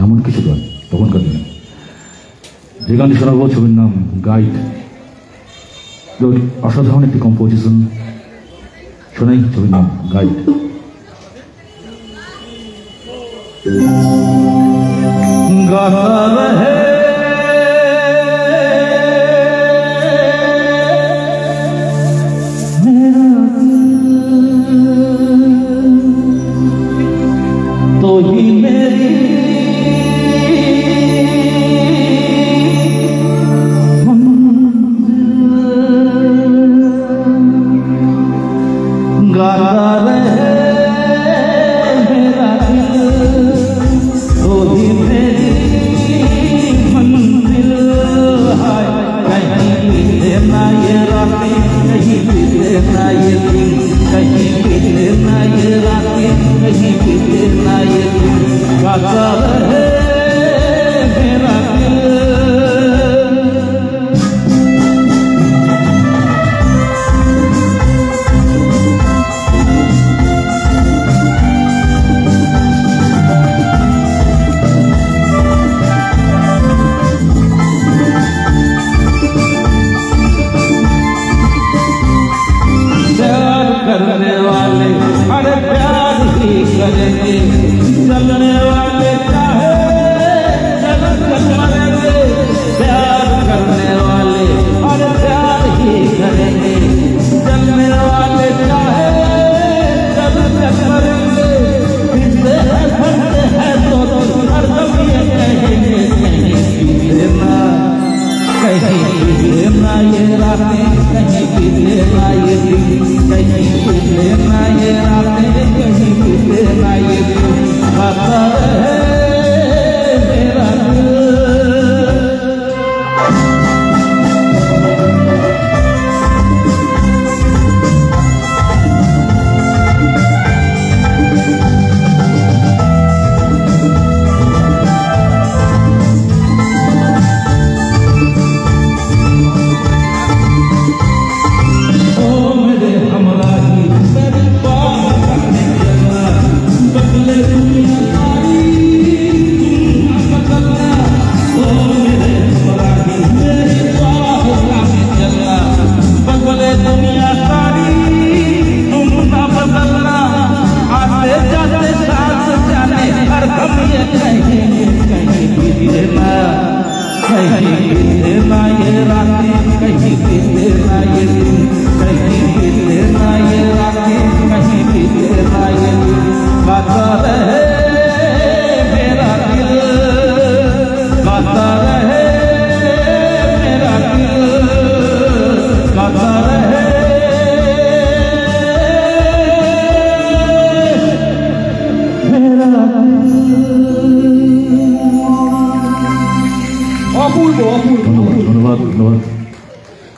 এমন কিছু গান তখনকার দিনে, যে গানটি শোনাবো ছবির নাম গাইড। অসাধারণ একটি কম্পোজিশন, শোনাই ছবির নাম গাইড। গাতা রহে तो ही मेरी गाता रहे मेरा दिल, तो ही मेरी मंजिल है। कहीं बीते ना ये रातें, कहीं बीते ना ये दिन, कहीं बीते ना ये रातें, कहीं बीते ना ये दिन। गाता रहे मेरा दिल। प्यार करने वाले अरे प्यार ही करेंगे, चलने वाले चाहे चल मरेंगे। प्यार करने वाले अरे प्यार ही करेंगे, चलने वाले चाहे चल मरेंगे। फिरते हैं फरते हैं तो हर दम ये कहेंगे, कहीं बीते ना, कहीं बीते ना ये रातें, कहीं बीते ना ये दिन, कहीं बीते ना ये रातें, कहीं बीते ना ये दिन। गाता रहे मेरा दिल। ओ मेरे हमराही मेरे पास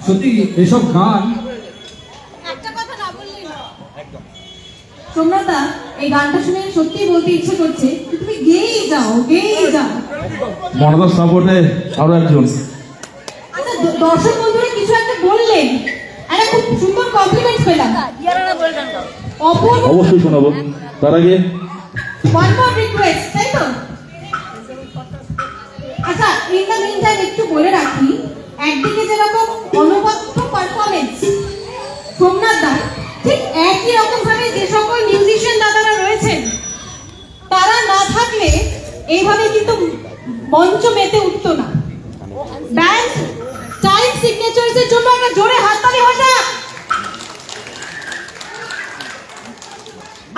সত্যি এসব গান একটা কথা না বললেই না। সোমনাথদা, এই গানটা শুনে সত্যিই বলতে ইচ্ছে করছে তুমি গেয়েই যাও, গেয়েই যাও। মনদার সাপোর্টে আরো একজন। আচ্ছা, দর্শক বন্ধুরা কিছু একটা বললেন, একটা খুব সুন্দর কমপ্লিমেন্ট পেলাম। অপূর্ব। অবশ্যই শোনাবো, তার আগে ওয়ান মোর রিকোয়েস্ট, তাই তো? আচ্ছা, ইন দ্য মিন টাইম একটু বলে রাখি, একদিকে যেরকম অনবদ্য পারফরমেন্স সোমনাথদার, ঠিক একই রকম ভাবে যে সকল মিউজিশিয়ান দাদারা রয়েছেন তারা না থাকলে এইভাবে কিন্তু মঞ্চ মেতে উঠতো না। ব্যান্ড টাইম সিগনেচার্স এর জন্য একটা জোরে হাততালি হয়ে যাক।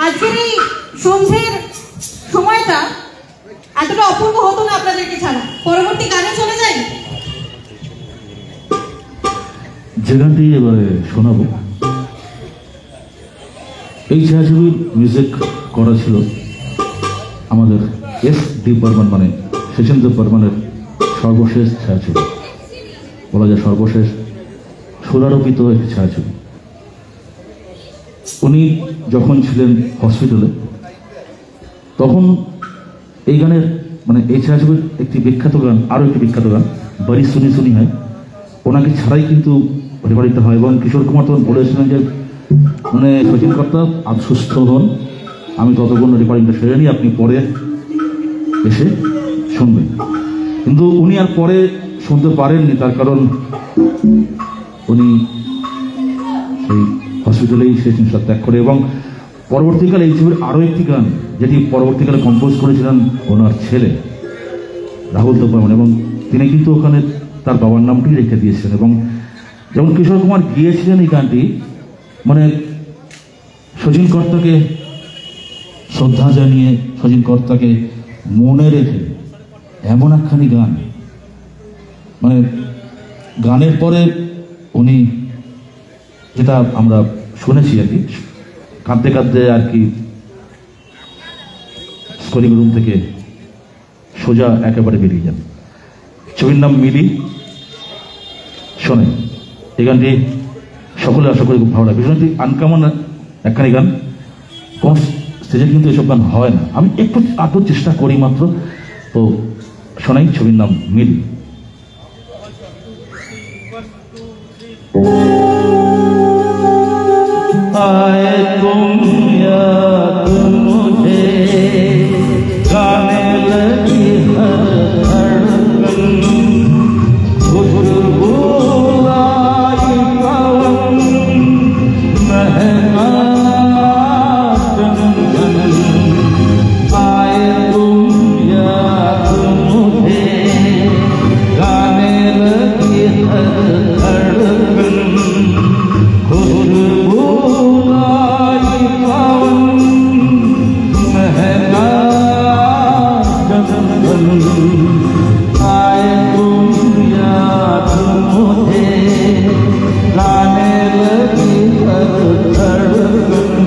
আজকের এই সন্ধ্যের সময়টা এতটা অপূর্ব হতো না আপনাদেরকে ছাড়া। পরবর্তী গানে চলে যাই। যে গানটি এবারে শোনাবো, এই ছায়াছবির মিউজিক করা ছিল আমাদের এস.ডি. বর্মন, মানে শচীন্দ্র বর্মনের সর্বশেষ ছায়াছবি, বলা যায় সর্বশেষ সুরারোপিত একটি ছায়াছবি। উনি যখন ছিলেন হসপিটালে তখন এই গানের, মানে এই ছায়াছবির একটি বিখ্যাত গান, আরও একটি বিখ্যাত গান বাড়ি শুনি শুনি হয়, ওনাকে ছাড়াই কিন্তু রেকর্ডিংটা হয়। এবং কিশোর কুমার তখন বলেছিলেন যে মানে শচীন কর্তা আপনি সুস্থ হন, আমি ততক্ষণ রেকর্ডিংটা সেরে নিই, আপনি পরে এসে শুনবেন। কিন্তু উনি আর পরে শুনতে পারেননি, তার কারণ উনি সেই হসপিটালেই শেষ নিঃশ্বাস ত্যাগ করে। এবং পরবর্তীকালে এই ছবির আরও একটি গান যেটি পরবর্তীকালে কম্পোজ করেছিলেন ওনার ছেলে রাহুল বর্মন, এবং তিনি কিন্তু ওখানে তার বাবার নামটি রেখে দিয়েছিলেন। এবং যেমন কিশোর কুমার গিয়েছিলেন এই গানটি, মানে শচীন কর্তাকে শ্রদ্ধা জানিয়ে, শচীন কর্তাকে মনে রেখে এমন একখানি গান, মানে গানের পরে উনি যেটা আমরা শুনেছি আর কি, কাঁদতে কাঁদতে আর কি স্কোরিং রুম থেকে সোজা একেবারে বেরিয়ে যান। ছবির নাম মিলি। শোনে এই গানটি সকলে আশা করি খুব ভালো লাগে। ভীষণ আনকমন একখানি গান, কোন স্টেজে কিন্তু এসব গান হয় না। আমি একটু আরও চেষ্টা করি মাত্র, তো শোনাই। ছবির নাম মিলি। आए तुम याद मुझे, गाने लगी हर धड़कन, खुशबू लाई पवन, महका चंदन। आए तुम याद मुझे, गाने लगी हर धड़कन, खुशबू लाई पवन, महका चंदन। आए तुम याद मुझे, गाने लगी हर धड़कन।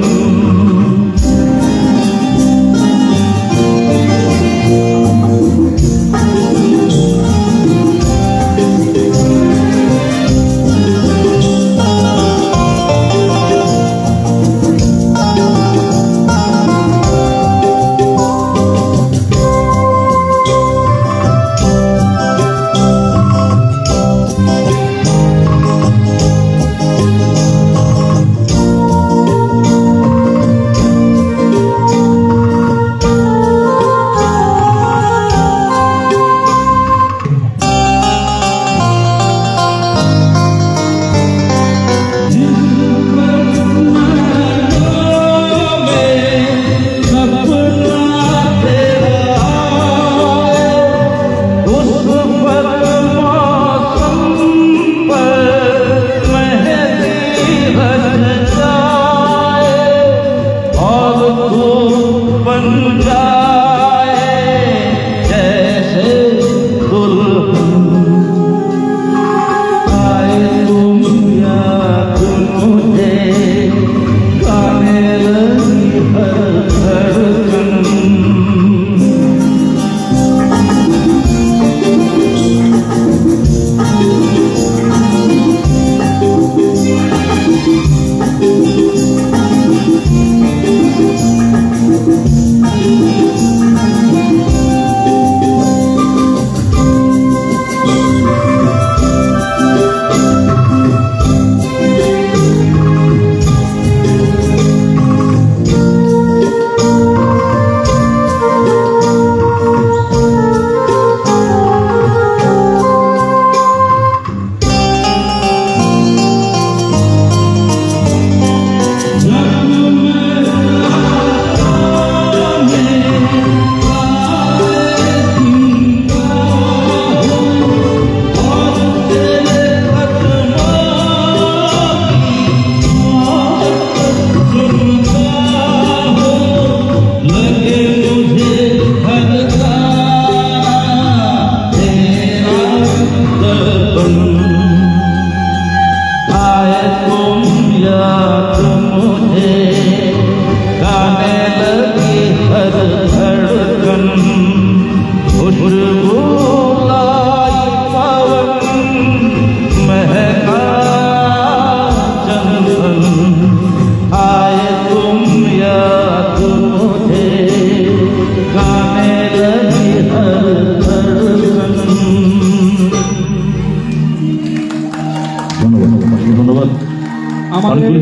আমাদের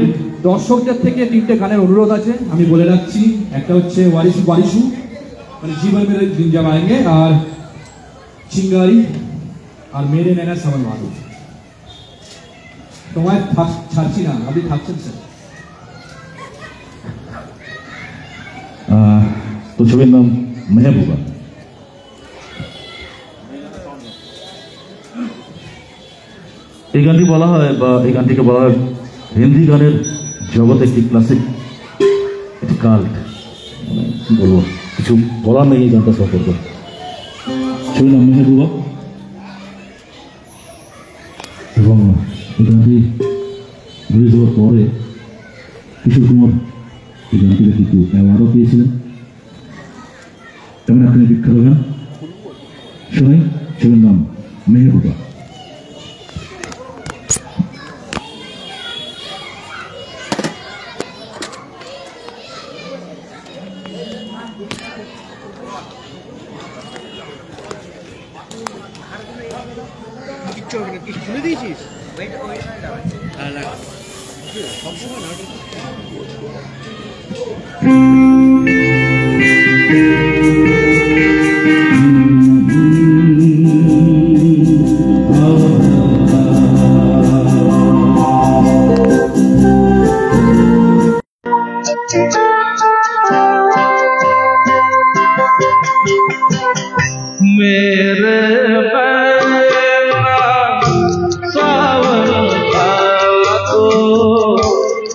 দর্শকদের থেকে 3টে গানের অনুরোধ আছে, আমি বলে রাখছি। একটা হচ্ছে ওয়ারিসু বারিসু, মানে জীবন মেরে দিন জামাएंगे, আর চিঙ্গারি, আর মেরে নैना সাवन মাধু। তোমায় ছাড়ছি না, আপনি থাকছেন স্যার। তো ছবির নাম মেহবুবা। এই গানটি বলা হয়, বা এই গানটিকে বলা হয় হিন্দি গানের জগতে একটি ক্লাসিক, একটি কাল্ট। মানে কি বলবো, কিছু বলার নেই এই গানটা সম্পর্কে। ছবির নাম মেহবুবা, এবং এই গানটি রিলিজ হওয়ার পরে কিশোর কুমার এই গানটিকে কিছু অ্যাওয়ার্ডও পেয়েছিলেন। তেমন আপনি বিখ্যাত গান শোনাই, ছবির নাম মেহবুবা। খুলে দিয়েছিস?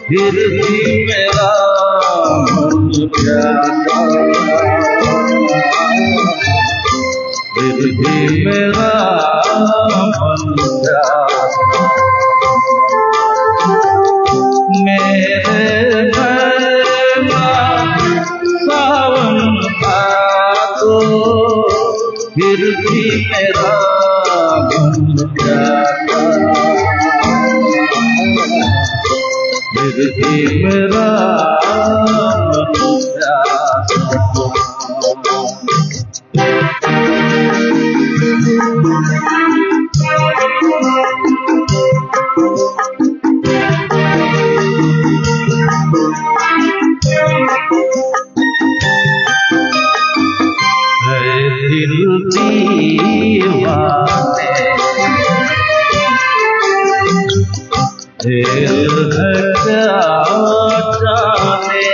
फिर भी मेरा मन प्यासा, फिर भी मेरा मन प्यासा, मेरे नैना सावन का तो फिर भी मेरा मन प्यासा, फिर भी मेरा मन दिल दीवाने दिल है क्या जाने,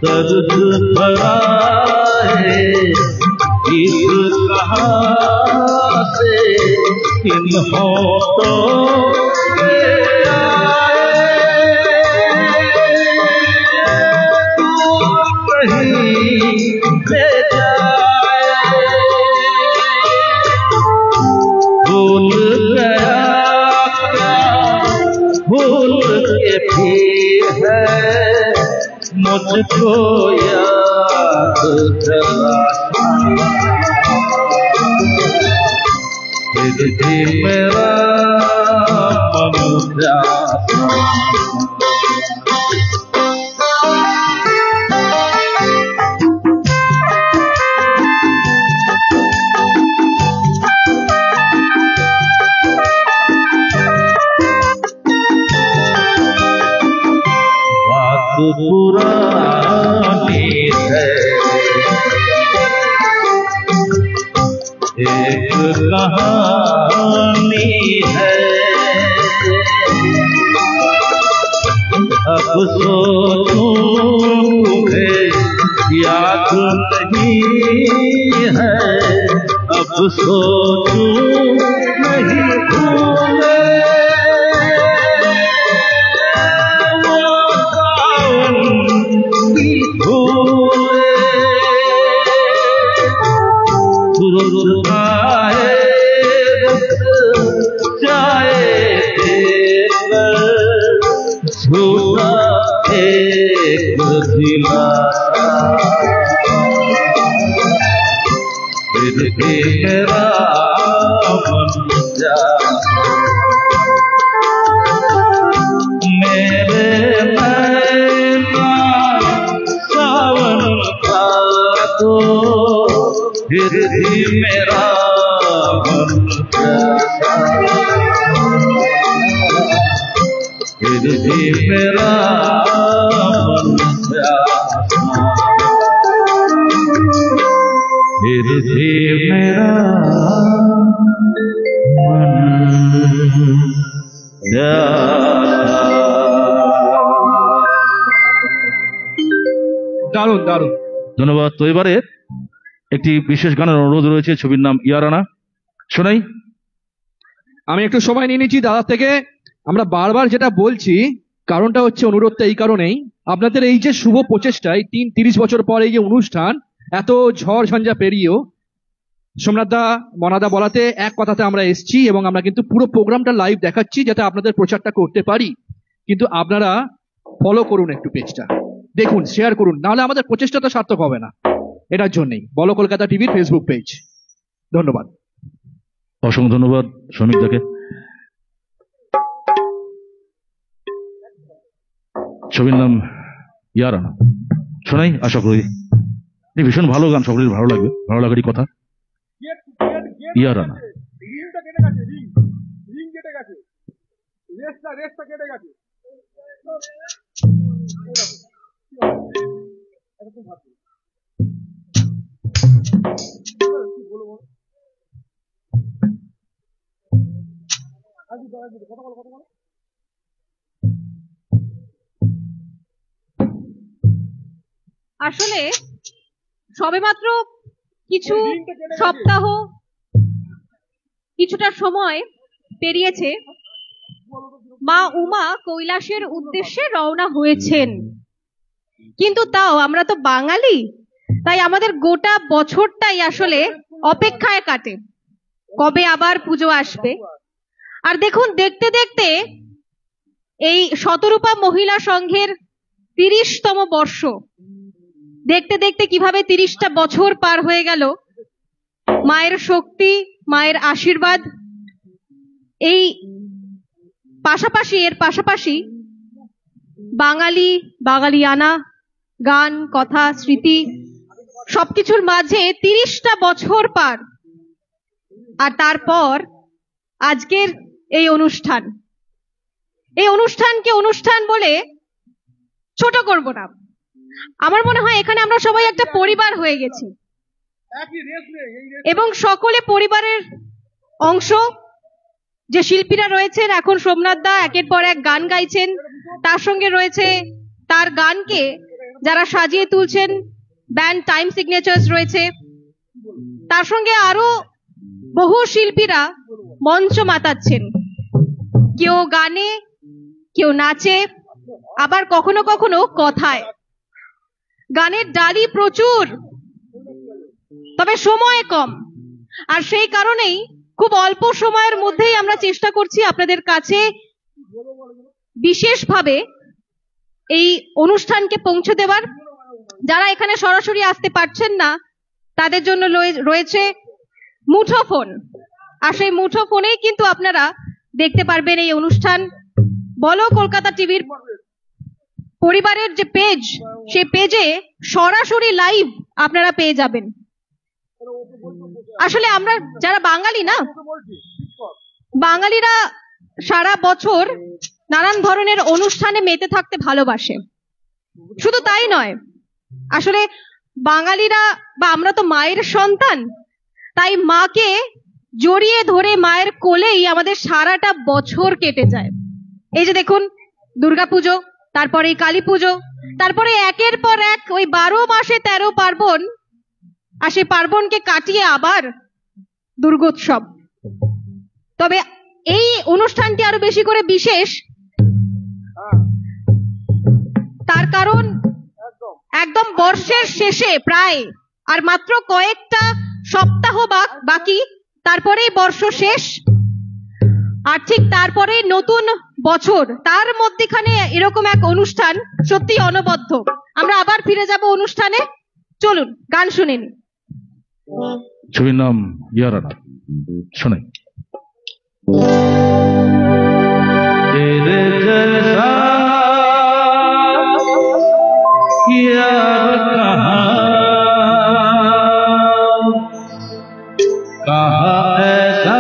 दर्द भरा है इस कहाँ से इन होठों ये आए, कहीं ले जाए, भूल गया क्या भूल के फिर है मुझको याद दिलाना, फिर भी मेरा मन प्यासा। पुरानी है एक कहानी है, अब सोचूं तुम्हें याद नहीं है, अब सोचूं नहीं भूले फिर भी मेरा मन मेरे नैना सावन का तो फिर भी मेरा मन फिर भी मेरा मन प्यासा, फिर भी मेरा मन দারুণ দারুণ, ধন্যবাদ। তো এবারে একটি বিশেষ গানের অনুরোধ রয়েছে, ছবির নাম ইয়ারানা, শোনাই। আমি একটু সময় নিয়ে নিচ্ছি দাদার থেকে। আমরা বারবার যেটা বলছি, কারণটা হচ্ছে অনুরোধটা এই কারণেই, আপনাদের এই যে শুভ প্রচেষ্টায় 30 বছর পর এই যে অনুষ্ঠান, এত ঝড় ঝঞ্ঝা পেরিয়েও সোমনাথদা মনাদা বলাতে এক কথাতে আমরা এসছি, এবং আমরা কিন্তু পুরো প্রোগ্রামটা লাইভ দেখাচ্ছি যাতে আপনাদের প্রচারটা করতে পারি। কিন্তু আপনারা ফলো করুন, একটু পেজটা দেখুন, শেয়ার করুন, নাহলে আমাদের প্রচেষ্টাটা সার্থক হবে না। এটার জন্যই বলো কলকাতা টিভির ফেসবুক পেজ। ধন্যবাদ, অসংখ্য ধন্যবাদ শ্রমিকদাকে। ছবির নাম ইয়ারানা, শোনাই। আশা করি ভীষণ ভালো গান, সকলের ভালো লাগবে, ভালো লাগারই কথা। ইয়ারানা। আসলে সবেমাত্র কিছু সপ্তাহ, কিছুটা সময় পেরিয়েছে, মা উমা কৈলাসের উদ্দেশ্যে রওনা হয়েছেন। কিন্তু তাও আমরা তো বাঙালি, তাই আমাদের গোটা বছরটাই আসলে অপেক্ষায় কাটে কবে আবার পুজো আসবে। আর দেখুন, দেখতে দেখতে এই শতরূপা মহিলা সংঘের 30তম বর্ষ, দেখতে দেখতে কিভাবে 30টা বছর পার হয়ে গেল। মায়ের শক্তি, মায়ের আশীর্বাদ, এই পাশাপাশি এর পাশাপাশি বাঙালিয়ানা, গান, কথা, স্মৃতি সবকিছুর মাঝে 30টা বছর পার। আর তারপর আজকের এই অনুষ্ঠান, এই অনুষ্ঠানকে অনুষ্ঠান বলে ছোট করব না। আমার মনে হয় এখানে আমরা সবাই একটা পরিবার হয়ে গেছি, এবং সকলে পরিবারের অংশ। যে শিল্পীরা রয়েছেন, এখন সোমনাথ দা একের পর এক গান গাইছেন, তার সঙ্গে রয়েছে তার গানকে যারা সাজিয়ে তুলছেন, ব্যান্ড টাইম সিগনেচার্স রয়েছে, তার সঙ্গে আরো বহু শিল্পীরা মঞ্চ মাতাচ্ছেন। কেউ গানে, কেউ নাচে, আবার কখনো কখনো কথায়। গানের ডালি প্রচুর, তবে সময় কম, আর সেই কারণেই খুব অল্প সময়ের মধ্যেই আমরা চেষ্টা করছি আপনাদের কাছে বিশেষভাবে এই অনুষ্ঠানকে পৌঁছে দেওয়ার। যারা এখানে সরাসরি আসতে পারছেন না, তাদের জন্য রয়েছে মুঠোফোন, আর সেই মুঠোফোনেই কিন্তু আপনারা দেখতে পারবেন এই অনুষ্ঠান। বলো কলকাতা টিভির পরিবারের যে পেজ, সেই পেজে সরাসরি লাইভ আপনারা পেয়ে যাবেন। আসলে আমরা যারা বাঙালি না, বাঙালিরা সারা বছর নানান ধরনের অনুষ্ঠানে মেতে থাকতে ভালোবাসে। শুধু তাই নয়, আসলে বাঙালিরা বা আমরা তো মায়ের সন্তান, তাই মাকে জড়িয়ে ধরে মায়ের কোলেই আমাদের সারাটা বছর কেটে যায়। এই যে দেখুন, দুর্গাপুজো, তারপরে কালী পুজো, তারপরে একের পর এক ওই 12 মাসে 13 পার্বণ, আর সেই পার্বণকে কাটিয়ে আবার দুর্গোৎসব। তবে এই অনুষ্ঠানটি আরো বেশি করে বিশেষ, তার কারণ একদম বর্ষের শেষে প্রায় আর মাত্র কয়েকটা সপ্তাহ বাকি, তারপরেই বর্ষ শেষ, আর ঠিক তারপরে নতুন বছর, তার মধ্যখানে এরকম এক অনুষ্ঠান সত্যি অনবদ্য। আমরা আবার ফিরে যাব অনুষ্ঠানে, চলুন গান শুনে নিই। ছবির নাম ইয়ারানা, শোনাই। তেরে জলসা यार कहाँ ऐसा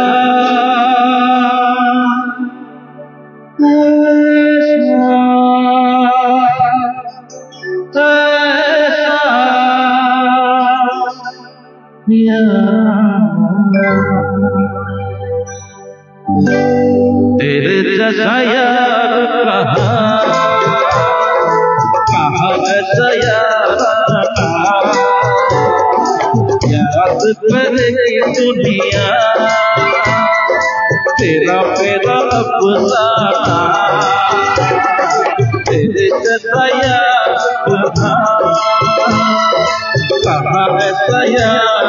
ऐसा यार कहाँ ऐसा यार याद करेगी दुनिया तेरा मेरा अफसाना तेरे जैसा यार कहाँ ऐसा यार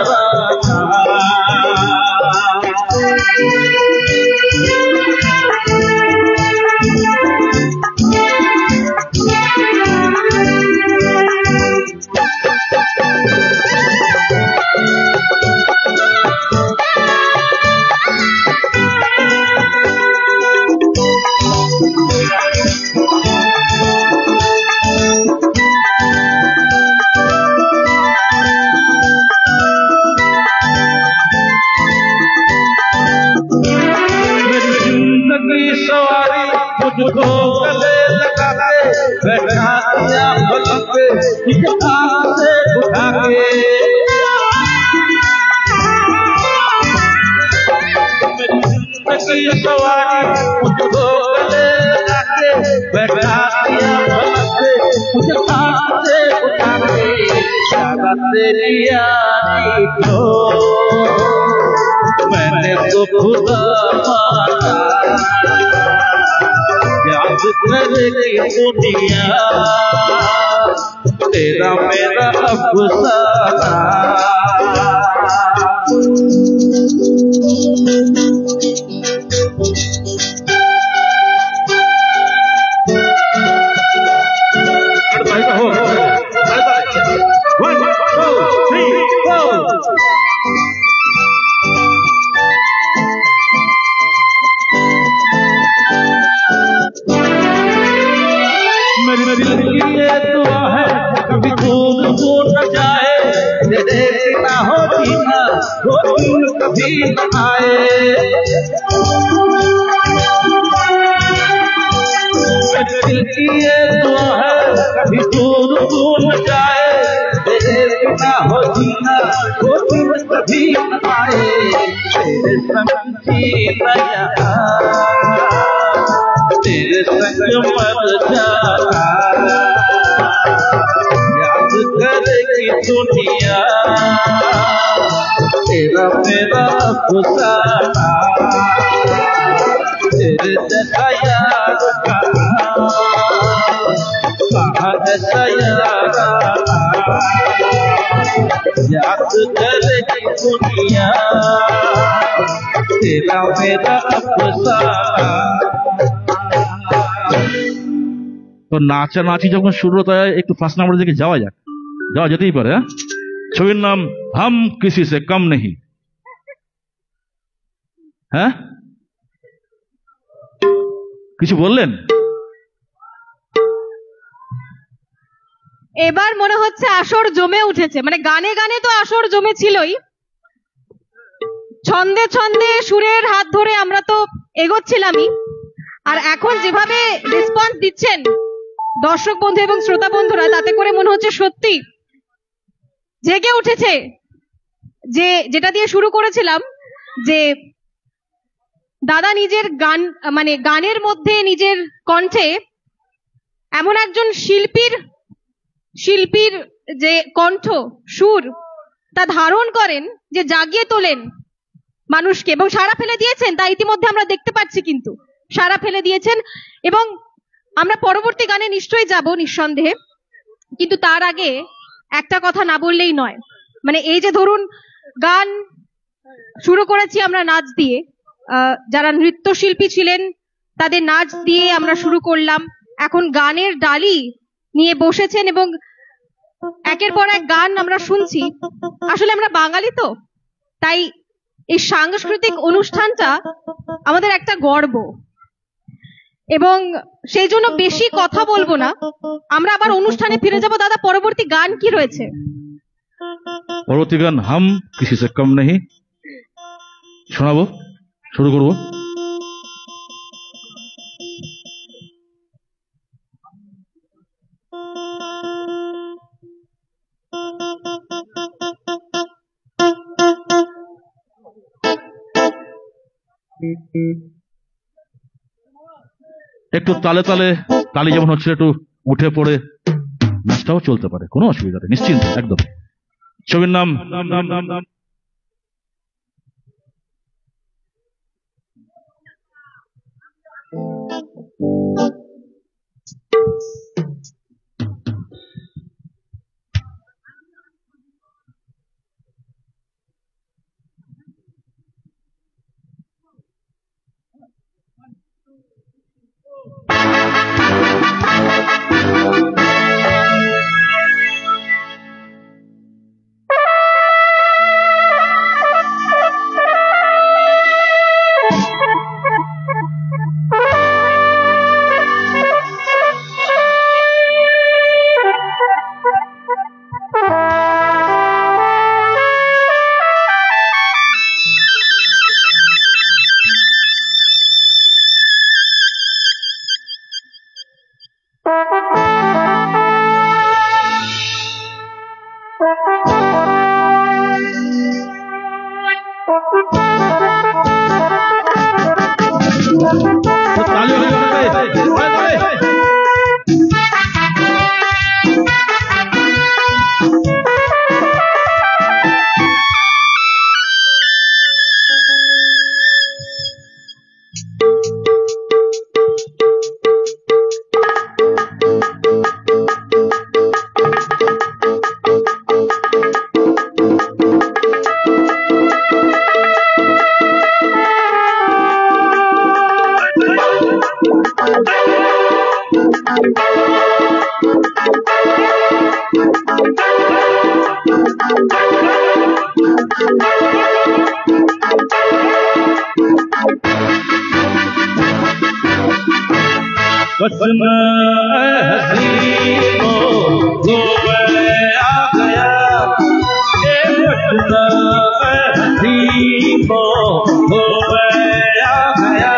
मुझको गले लगा के बैठा दिया पलंग पे हाथ से उठा के मेरी सवारी मुझको गले लगा के बैठा दिया पलंग पे हाथ से उठा के शादा तेरी यारी को मैंने तो खुदा माना याद करेगी दुनिया तेरा मेरा अफसाना कभी दूर दूर न जाए तेरे ना हो जीना वो दूर कभी न आए दिल की ये दुआ है कभी दूर दूर न जाए तेरे ना हो जीना वो दूर कभी न आए तेरे संग जीना तेरे संग मर जाना करेगी दुनिया तेरा मेरा अफसाना तेरे जैसा यार कहाँ ऐसा यार याद करेगी दुनिया तेरा मेरा अफसाना। তো নাচানাচি যখন শুরু হতে হয় একটু ফার্স্ট নাম্বারের দিকে যাওয়া যাক, যাওয়া যেতেই পারে। হ্যাঁ, ছবির নাম হাম কিসি সে কম নেহি। হ্যাঁ, কিছু বললেন? এবার মনে হচ্ছে আসর জমে উঠেছে, মানে গানে গানে তো আসর জমেছিলই, ছন্দে ছন্দে সুরের হাত ধরে আমরা তো এগোচ্ছিলামই, আর এখন যেভাবে রেসপন্স দিচ্ছেন দর্শক বন্ধু এবং শ্রোতা বন্ধুরা, তাতে করে মনে হচ্ছে সত্যি জেগে উঠেছে। যেটা দিয়ে শুরু করেছিলাম, যে দাদা নিজের গান, মানে গানের মধ্যে নিজের কণ্ঠে এমন একজন শিল্পীর যে কণ্ঠ সুর তা ধারণ করেন, যে জাগিয়ে তোলেন মানুষকে এবং সাড়া ফেলে দিয়েছেন, তা ইতিমধ্যে আমরা দেখতে পাচ্ছি, কিন্তু সাড়া ফেলে দিয়েছেন এবং আমরা পরবর্তী গানে নিশ্চয়ই যাব নিঃসন্দেহে। কিন্তু তার আগে একটা কথা না বললেই নয়, মানে এই যে ধরুন গান শুরু করেছি আমরা নাচ দিয়ে, যারা নৃত্যশিল্পী ছিলেন তাদের নাচ দিয়ে আমরা শুরু করলাম, এখন গানের ডালি নিয়ে বসেছেন এবং একের পর এক গান আমরা শুনছি। আসলে আমরা বাঙালি তো, তাই এই সাংস্কৃতিক অনুষ্ঠানটা আমাদের একটা গর্ব, এবং সেই জন্য বেশি কথা বলবো না, আমরা আবার অনুষ্ঠানে ফিরে যাব। দাদা, পরবর্তী গান কি রয়েছে? পরবর্তী গান হাম কিসি সে কম নেহি শোনাবো, শুরু করবো। একটু তালে তালে তালি যেমন হচ্ছে, একটু উঠে পড়ে নাচটাও চলতে পারে, কোনো অসুবিধা নেই, নিশ্চিন্ত একদম। ছবির নাম वतना हसीनो वो आ गया, ये वतना हसीनो वो आ गया।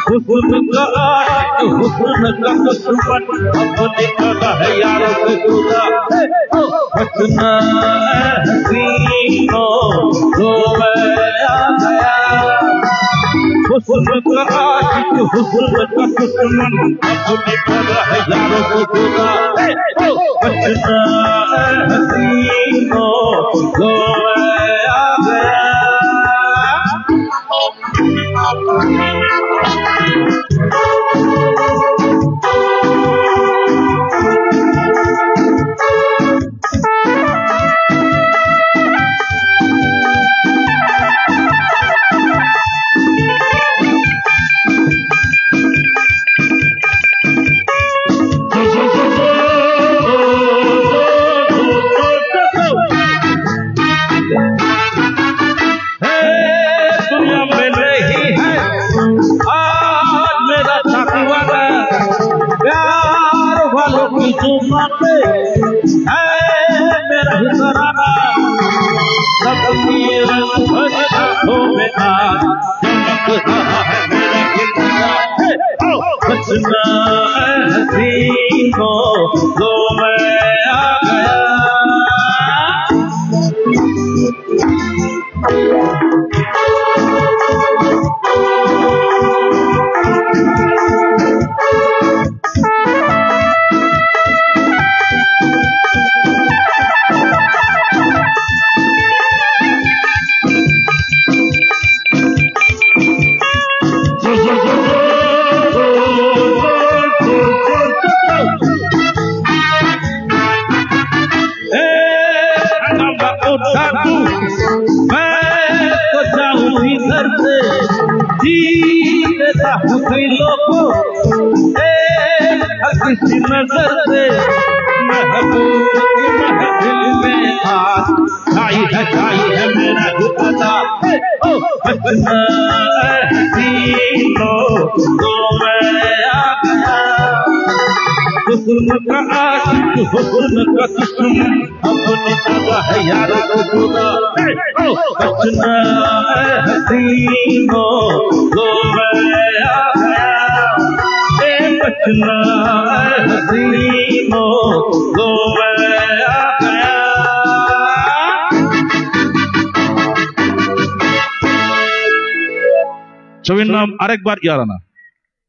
हुस्न का आशिक हुस्न का दुश्मन अपने कहा है यारों से जुदा। वतना हसीनो वो आ गया, हुस्न का आशिक हुस्न का दुश्मन अपने कहा है यारों से जुदा। वतना हसीनो वो आ गया। किसी नजर से महबूब की महफिल में छाई है मेरा दुपट्टा। बचना हसीनो तो मैं आ गया, हुस्न का आशिक हुस्न का दुश्मन अपने कहा है यारों को जुदा। बचना हसीनो तो मैं आ गया, बचना हसीनो तो मैं आ गया। ছবির নাম আরেকবার ইয়ারানা।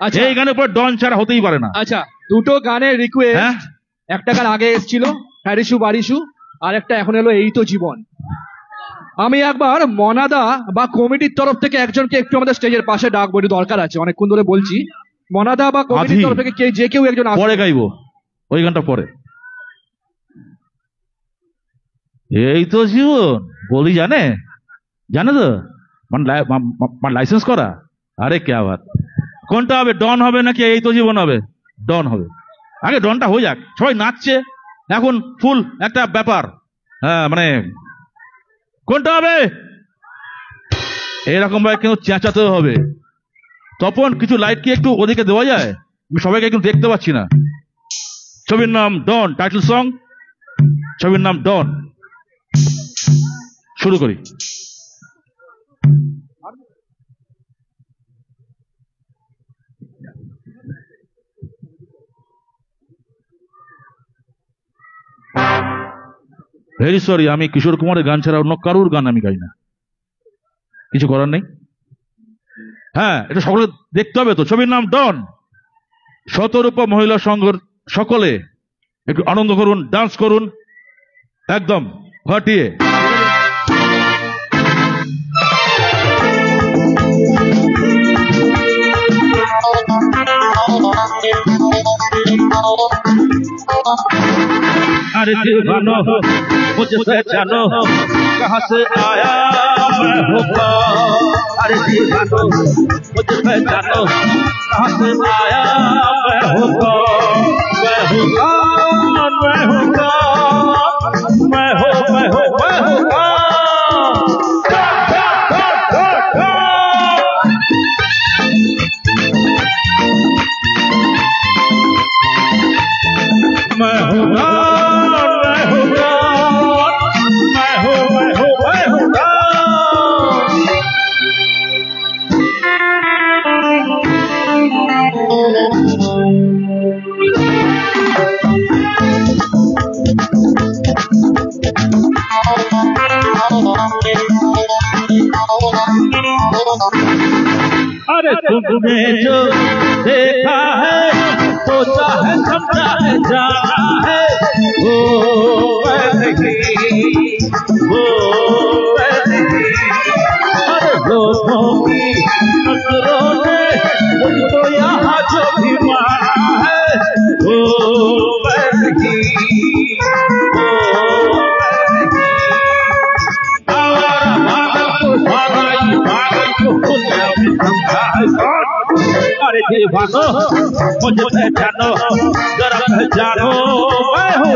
আচ্ছা। এই গানের পর ডন ছাড়া হতেই পারে না। আচ্ছা, দুটো গানের রিকোয়েস্ট। হ্যাঁ, একটা গান আগে এসেছিল হ্যারিসু বারিসু, আর একটা এখন এলো এই তো জীবন। আমি একবার মনাদা বা কমিটির তরফ থেকে একজনকে একটু আমাদের স্টেজের পাশে ডাকবো, একটু দরকার আছে, অনেকক্ষণ ধরে বলছি। মনাদা বা কমিটির আধি। তরফ থেকে যে কেউ একজন আসুন। পরে গাইবো ওই গানটা পরে। এই তো জীবন বলি জানে তো, মানে লাইসেন্স করা। আরে কে বাত, কোনটা হবে, ডন হবে নাকি এই তো জীবন হবে? ডন হবে। আগে ডনটা হয়ে যাক, সবাই নাচছে এখন, ফুল একটা ব্যাপার। হ্যাঁ, মানে কোনটা হবে এরকম ভাবে কিন্তু চেঁচাতে হবে। তপন, কিছু লাইট কি একটু ওদিকে দেওয়া যায়? আমি সবাইকে কিন্তু দেখতে পাচ্ছি না। ছবির নাম ডন, টাইটেল সং, ছবির নাম ডন। শুরু করি। ভেরি সরি, আমি কিশোর কুমারের গান ছাড়া অন্য কারুর গান আমি গাই না, কিছু করার নেই। হ্যাঁ, এটা সকলে দেখতে হবে তো। ছবির নাম ডন। শতরূপা মহিলা সংঘের সকলে একটু আনন্দ করুন, ডান্স করুন একদম ফাটিয়ে। अरे दीवानो मुझे पहचानो, कहाँ से आया मैं हूँ कौन? अरे दीवानो मुझे पहचानो, कहाँ से आया मैं हूँ कौन? मैं हूँ कौन? मैं हूँ कौन? मैं हूँ कौन? मैं हूँ अरे तुमने जो देखा है, सोचा है, समझा है, जाना है, वो वैसे ही, वो वैसे ही। अरे लोगों की नजरों ने मुझको यहाँ जो भी मारा है, वो वैसे ही, वो वैसे ही। आवारा पागल को सारा ही पागल को दुनिया में समझा है कौन? अरे दीवानो मुझे पहचानो, जरा पहचानो, मैं हूँ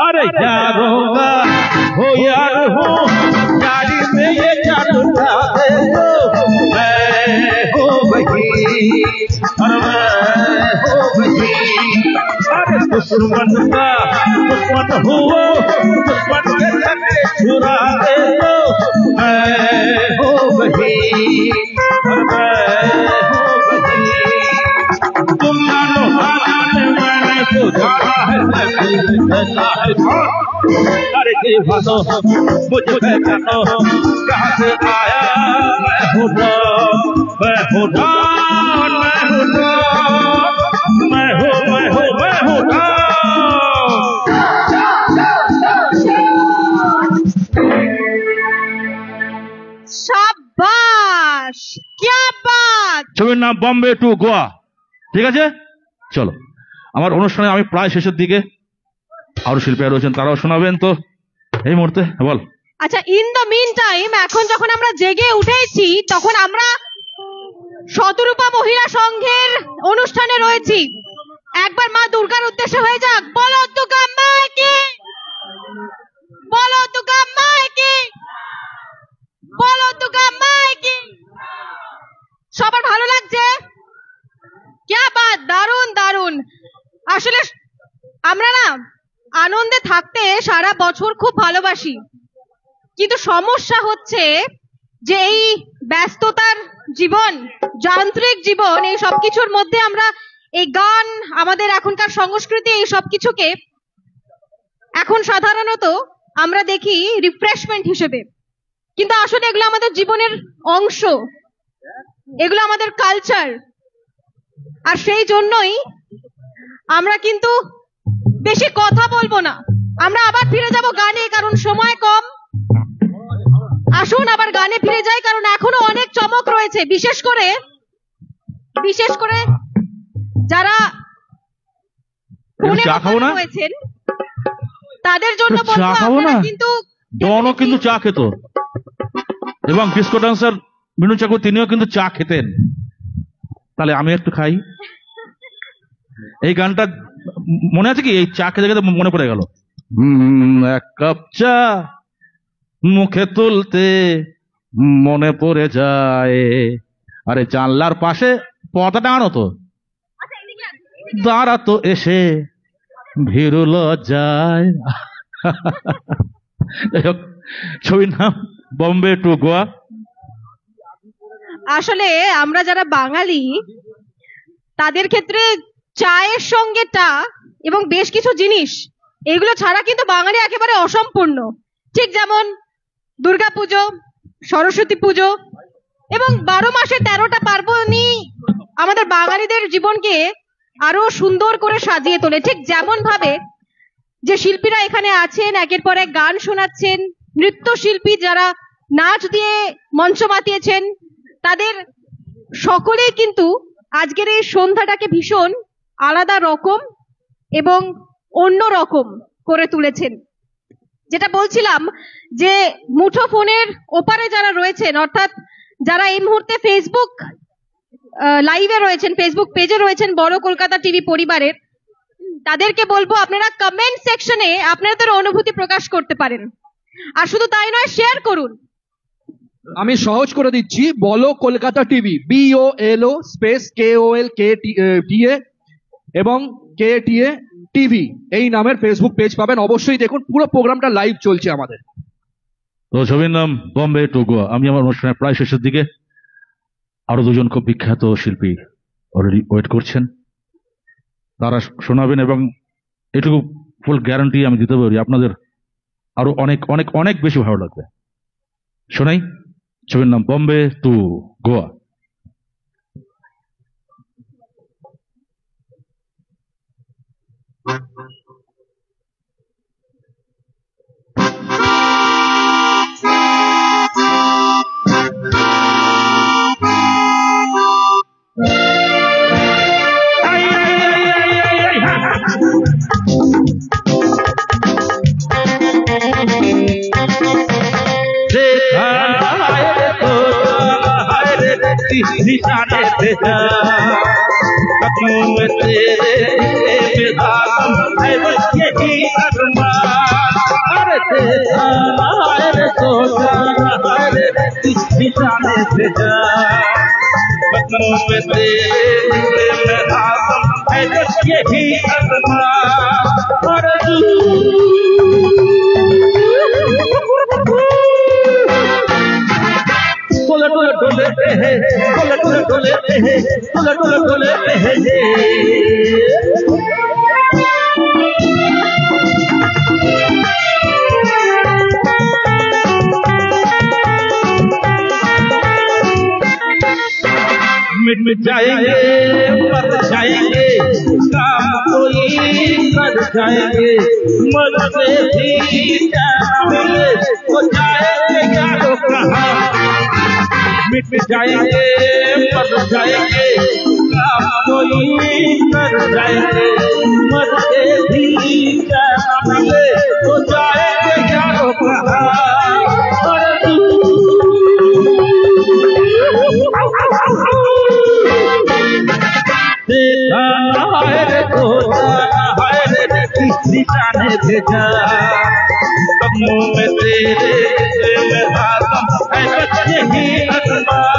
अरे यारों हो यार हो, गाड़ी में ये जादू दे दो, मैं हो वही, और मैं हो वही। अरे दुश्मन का दुश्मन हो, दुश्मन के झगड़े छुरा दे दो, मैं हो वही, और मैं हो वही। तुम जानो जाने मैंने तो जाना है, है कौन? अरे दीवानो मुझे पहचानो, कहाँ से आया मैं हूँ डॉन, मैं हूँ डॉन, मैं हूँ डॉन, मैं हूँ डॉन। शाबाश, क्या बात। ছবির নাম বম্বে টু গোয়া। ঠিক আছে, চলো। আমার অনুষ্ঠানে আমি প্রায় শেষের দিকে, আরো শিল্পীরা রয়েছেন, তারাও শোনাবেন। তো এই মুহূর্তে বল। আচ্ছা, ইন দ্য মিন টাইম, এখন যখন আমরা জেগে উঠেছি, তখন আমরা শতরূপা মহিলা সংঘের অনুষ্ঠানে রয়েছি। একবার মা দুর্গার উদ্দেশ্যে হয়ে যাক, বলো দুর্গা মাইকে, বলো দুর্গা মাইকে, বলো দুর্গা মাইকে। সবার ভালো লাগছে? क्या बात, दारुण। আসলে আমরা না আনন্দে থাকতে সারা বছর খুব ভালোবাসি, কিন্তু সমস্যা হচ্ছে যে এই ব্যস্ততার জীবন, যান্ত্রিক জীবন, এই সবকিছুর মধ্যে আমরা এই গান, আমাদের এখনকার সংস্কৃতি, এই সবকিছুকে এখন সাধারণত আমরা দেখি রিফ্রেশমেন্ট হিসেবে, কিন্তু আসলে এগুলো আমাদের জীবনের অংশ, এগুলো আমাদের কালচার। আর সেই জন্যই আমরা কিন্তু বেশি কথা বলবো না, আমরা আবার ফিরে যাব গানে, কারণ সময় কম। আসুন আবার গানে ফিরে যাই, কারণ এখনো অনেক চমক রয়েছে, বিশেষ করে যারা ফোনে রয়েছেন তাদের জন্য বলবো আপনারা কিন্তু ডনও কিন্তু চা খেত, এবং ডিস্কো ডান্সার মিনু চাকু তিনিও কিন্তু চা খেতেন। তাহলে আমি একটু খাই। এই গানটা মনে আছে কি? এই চা খেতে খেতে মনে পড়ে গেল। এক কাপ চা মুখে তুলতে মনে পড়ে যায়, আরে জানলার পাশে পর্দা টাঙানো তো, দাঁড়াতো এসে ভিড়ুল যায়। ছবির নাম বম্বে টু গোয়া। আসলে আমরা যারা বাঙালি তাদের ক্ষেত্রে চায়ের সঙ্গে টা এবং বেশ কিছু জিনিস, এগুলো ছাড়া কিন্তু বাঙালি একেবারে অসম্পূর্ণ। ঠিক যেমন দুর্গাপুজো, সরস্বতী পুজো এবং 12 মাসে 13টা পার্বণই আমাদের বাঙালিদের জীবনকে আরো সুন্দর করে সাজিয়ে তোলে। ঠিক যেমন ভাবে যে শিল্পীরা এখানে আছেন, একের পর এক গান শোনাচ্ছেন, নৃত্যশিল্পী যারা নাচ দিয়ে মঞ্চ মাতিয়েছেন, তাদের সকলেই কিন্তু আজকের এই সন্ধ্যাটাকে ভীষণ আলাদা রকম এবং অন্য রকম করে তুলেছেন। যেটা বলছিলাম যে মুঠো ফোনের ওপারে যারা রয়েছেন, অর্থাৎ যারা এই মুহূর্তে ফেসবুক লাইভে রয়েছেন, ফেসবুক পেজে রয়েছেন বড় কলকাতা টিভি পরিবারের, তাদেরকে বলবো আপনারা কমেন্ট সেকশনে আপনাদের অনুভূতি প্রকাশ করতে পারেন, আর শুধু তাই নয়, শেয়ার করুন। আমি সহজ করে দিচ্ছি, বলো Kolkata TV, BOLO space KOLKTA এবং KTA টিভি, এই নামের ফেসবুক পেজ পাবেন। অবশ্যই দেখুন, পুরো প্রোগ্রামটা লাইভ চলছে আমাদের। তো ছবির নাম বম্বে টু গোয়া। আমি আমার অনুষ্ঠানের প্রায় শেষের দিকে, আরো দুজন খুব বিখ্যাত শিল্পী অলরেডি ওয়েট করছেন, তারা শোনাবেন, এবং এটুকু ফুল গ্যারান্টি আমি দিতে পারি আপনাদের আরো অনেক অনেক অনেক বেশি ভালো লাগবে। শোনাই, ছবির নাম বম্বে টু গোয়া। निशाने पे कदमों में तेरे बेदागम है बस यही अरमान। अरे तेरा अरे सोचा अरे निशाने पे कदमों में तेरे बेदागम है बस यही अरमान। अरे टोले टोले टोले हैं, टोले टोले टोले हैं, टोले टोले टोले हैं। मिट मिट जाएंगे, मर जाएंगे, काम कोई कर जाएंगे, मरते भी जाएंगे, तो जाएंगे क्या तो कहाँ। मिट मिट जाएंगे, मर जाएंगे, काम कोई कर जाएंगे, मरते भी जाएंगे, तो जाएंगे क्या तो कहाँ। निशाने भेजा कदमों में तेरे बेदागम है बस यही अरमान।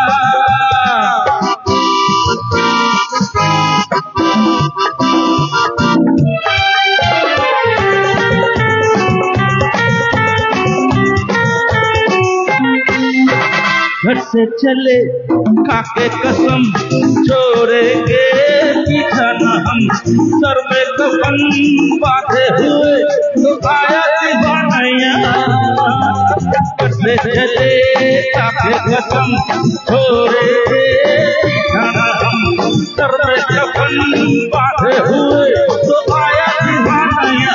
घर से चले खाके कसम छोड़ेंगे पीछा न हम सर में कफन बांधे हुए तो आया दीवानैया घर से चले खाके कसम छोड़ेंगे पीछा न हम सर में कफन बांधे हुए तो आया दीवानैया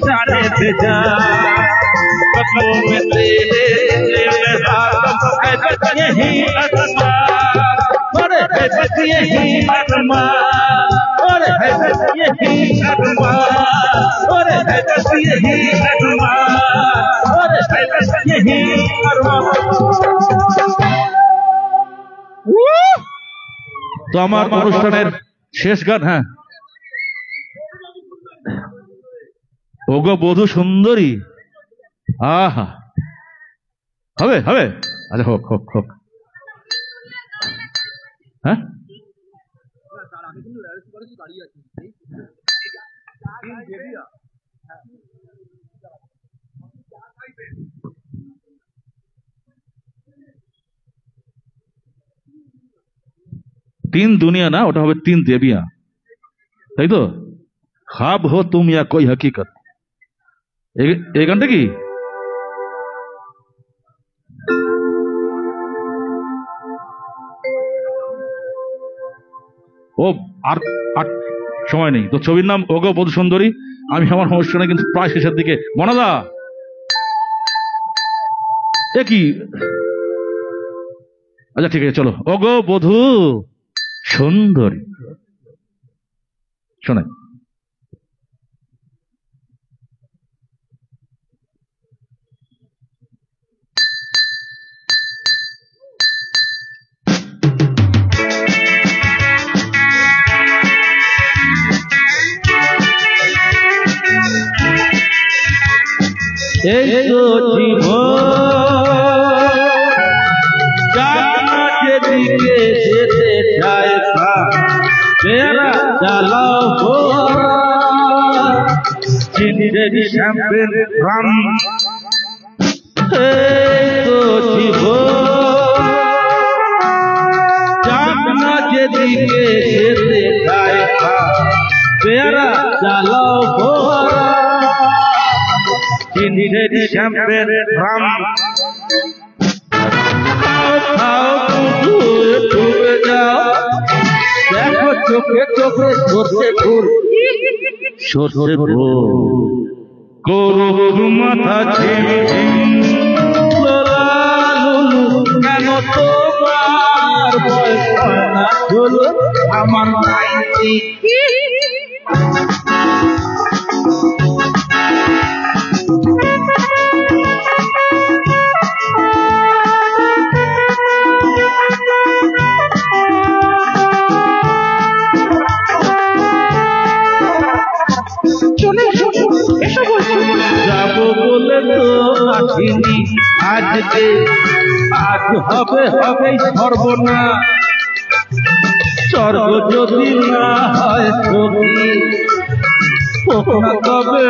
जाने भेजा कदमों में तेरे है बस यही अरमान और है बस यही अरमान और है बस यही अरमान और है बस यही अरमान और है बस यही अरमान। তো আমার অনুষ্ঠানের শেষ গান, হ্যাঁ, ওগো বধূ সুন্দরী। আহা, হবে হবে, আচ্ছা হোক হোক হোক। হ্যাঁ, तीन दुनिया ना, ওটা হবে तीन देवियां, তাই তো? ख्वाब हो तुम या कोई हकीकत, এই গানটা কি? ও আর সময় নেই তো। ছবির নাম ওগো বধূ সুন্দরী। আমি আমার অনুষ্ঠানে কিন্তু প্রায় শেষের দিকে। মনাদা, এ কি? আচ্ছা ঠিক আছে, চলো। ওগো বধূ সুন্দরী শোনাই। এই তো জীবন জানা যেদিকে যেতে চায় तेरा चालाओ हो जिंदगी शैंपेन रम तो जीवन जाना যেদিকে যেতে চায় तेरा चालाओ हो जिंदगी शैंपेन रम खाओ डूबे जाओ देखो चोखे चोखे সরষে ফুল সরষে ফুল করুক মাথা ঝিমঝিম লালু কেন তোমার বয়স না হলো আমার নাইটি যাবো বলে তো আসিনি আজকে, আজ হবে হবে সর্বনাশ। স্বর্গ যদি না হয় সখী পোকা তবে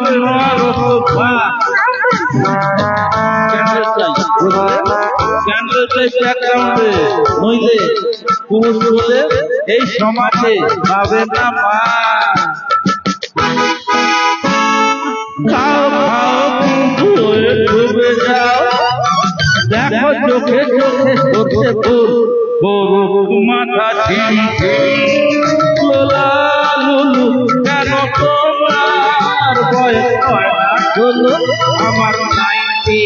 ক্যান্ডেল চাই ব্যাকগ্রাউন্ডে, নইলে পুরুষ বলে এই সমাজে পাবে না মা। খাও খাও ধুয়ে ডুবে যাও দেখো চোখে চোখে সরষে ফুল বরুক মাথা ঝিমঝিম কেন তোমার বয়স হয় না হলো আমার নাইটি।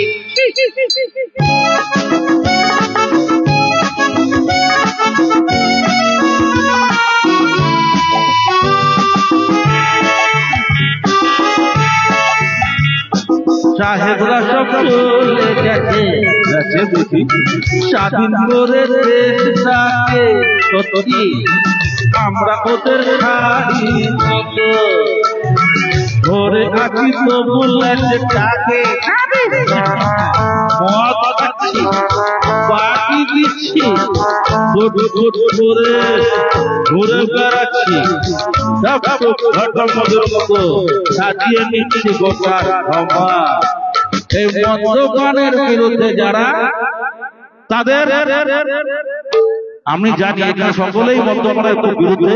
সাহেবরা সব চলে গেছে স্বাধীন করে দেশটাকে, সত্যি আমরা ওদের ছাড়ি ধরে আছি তবু লেজটাকে মদ খাচ্ছি পার্টি দিচ্ছি ফুট ফুট করে ঘুরে বেড়াচ্ছি ঘটমদের মতো সাজিয়ে নিচ্ছি গোটা ক্ষমা। এই মদ্যপানের বিরুদ্ধে যারা, তাদের আমি জানি এখানে সকলেই মদ্যপানের বিরুদ্ধে,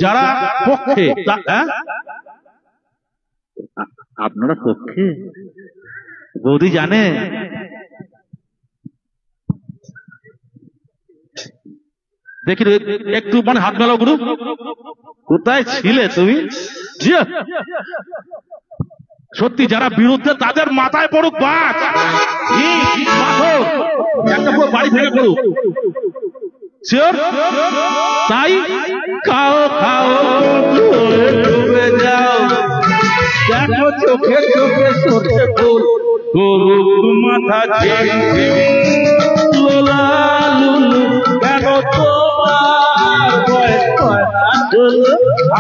যারা পক্ষে আপনারা পক্ষে বৌদি জানে দেখি একটু মানে হাত মেলাও গুরু, কোথায় ছিলে তুমি? সত্যি যারা বিরুদ্ধে তাদের মাথায় পড়ুক বাজ, একটা পুরো বাড়ি ভেঙে পড়ুক। শিওর? তাই খাও খাও ডুবে যাও, দেখো চোখে চোখে সরষে ফুল করুক মাথা লোলা লুলু, কেন তোমার বয়স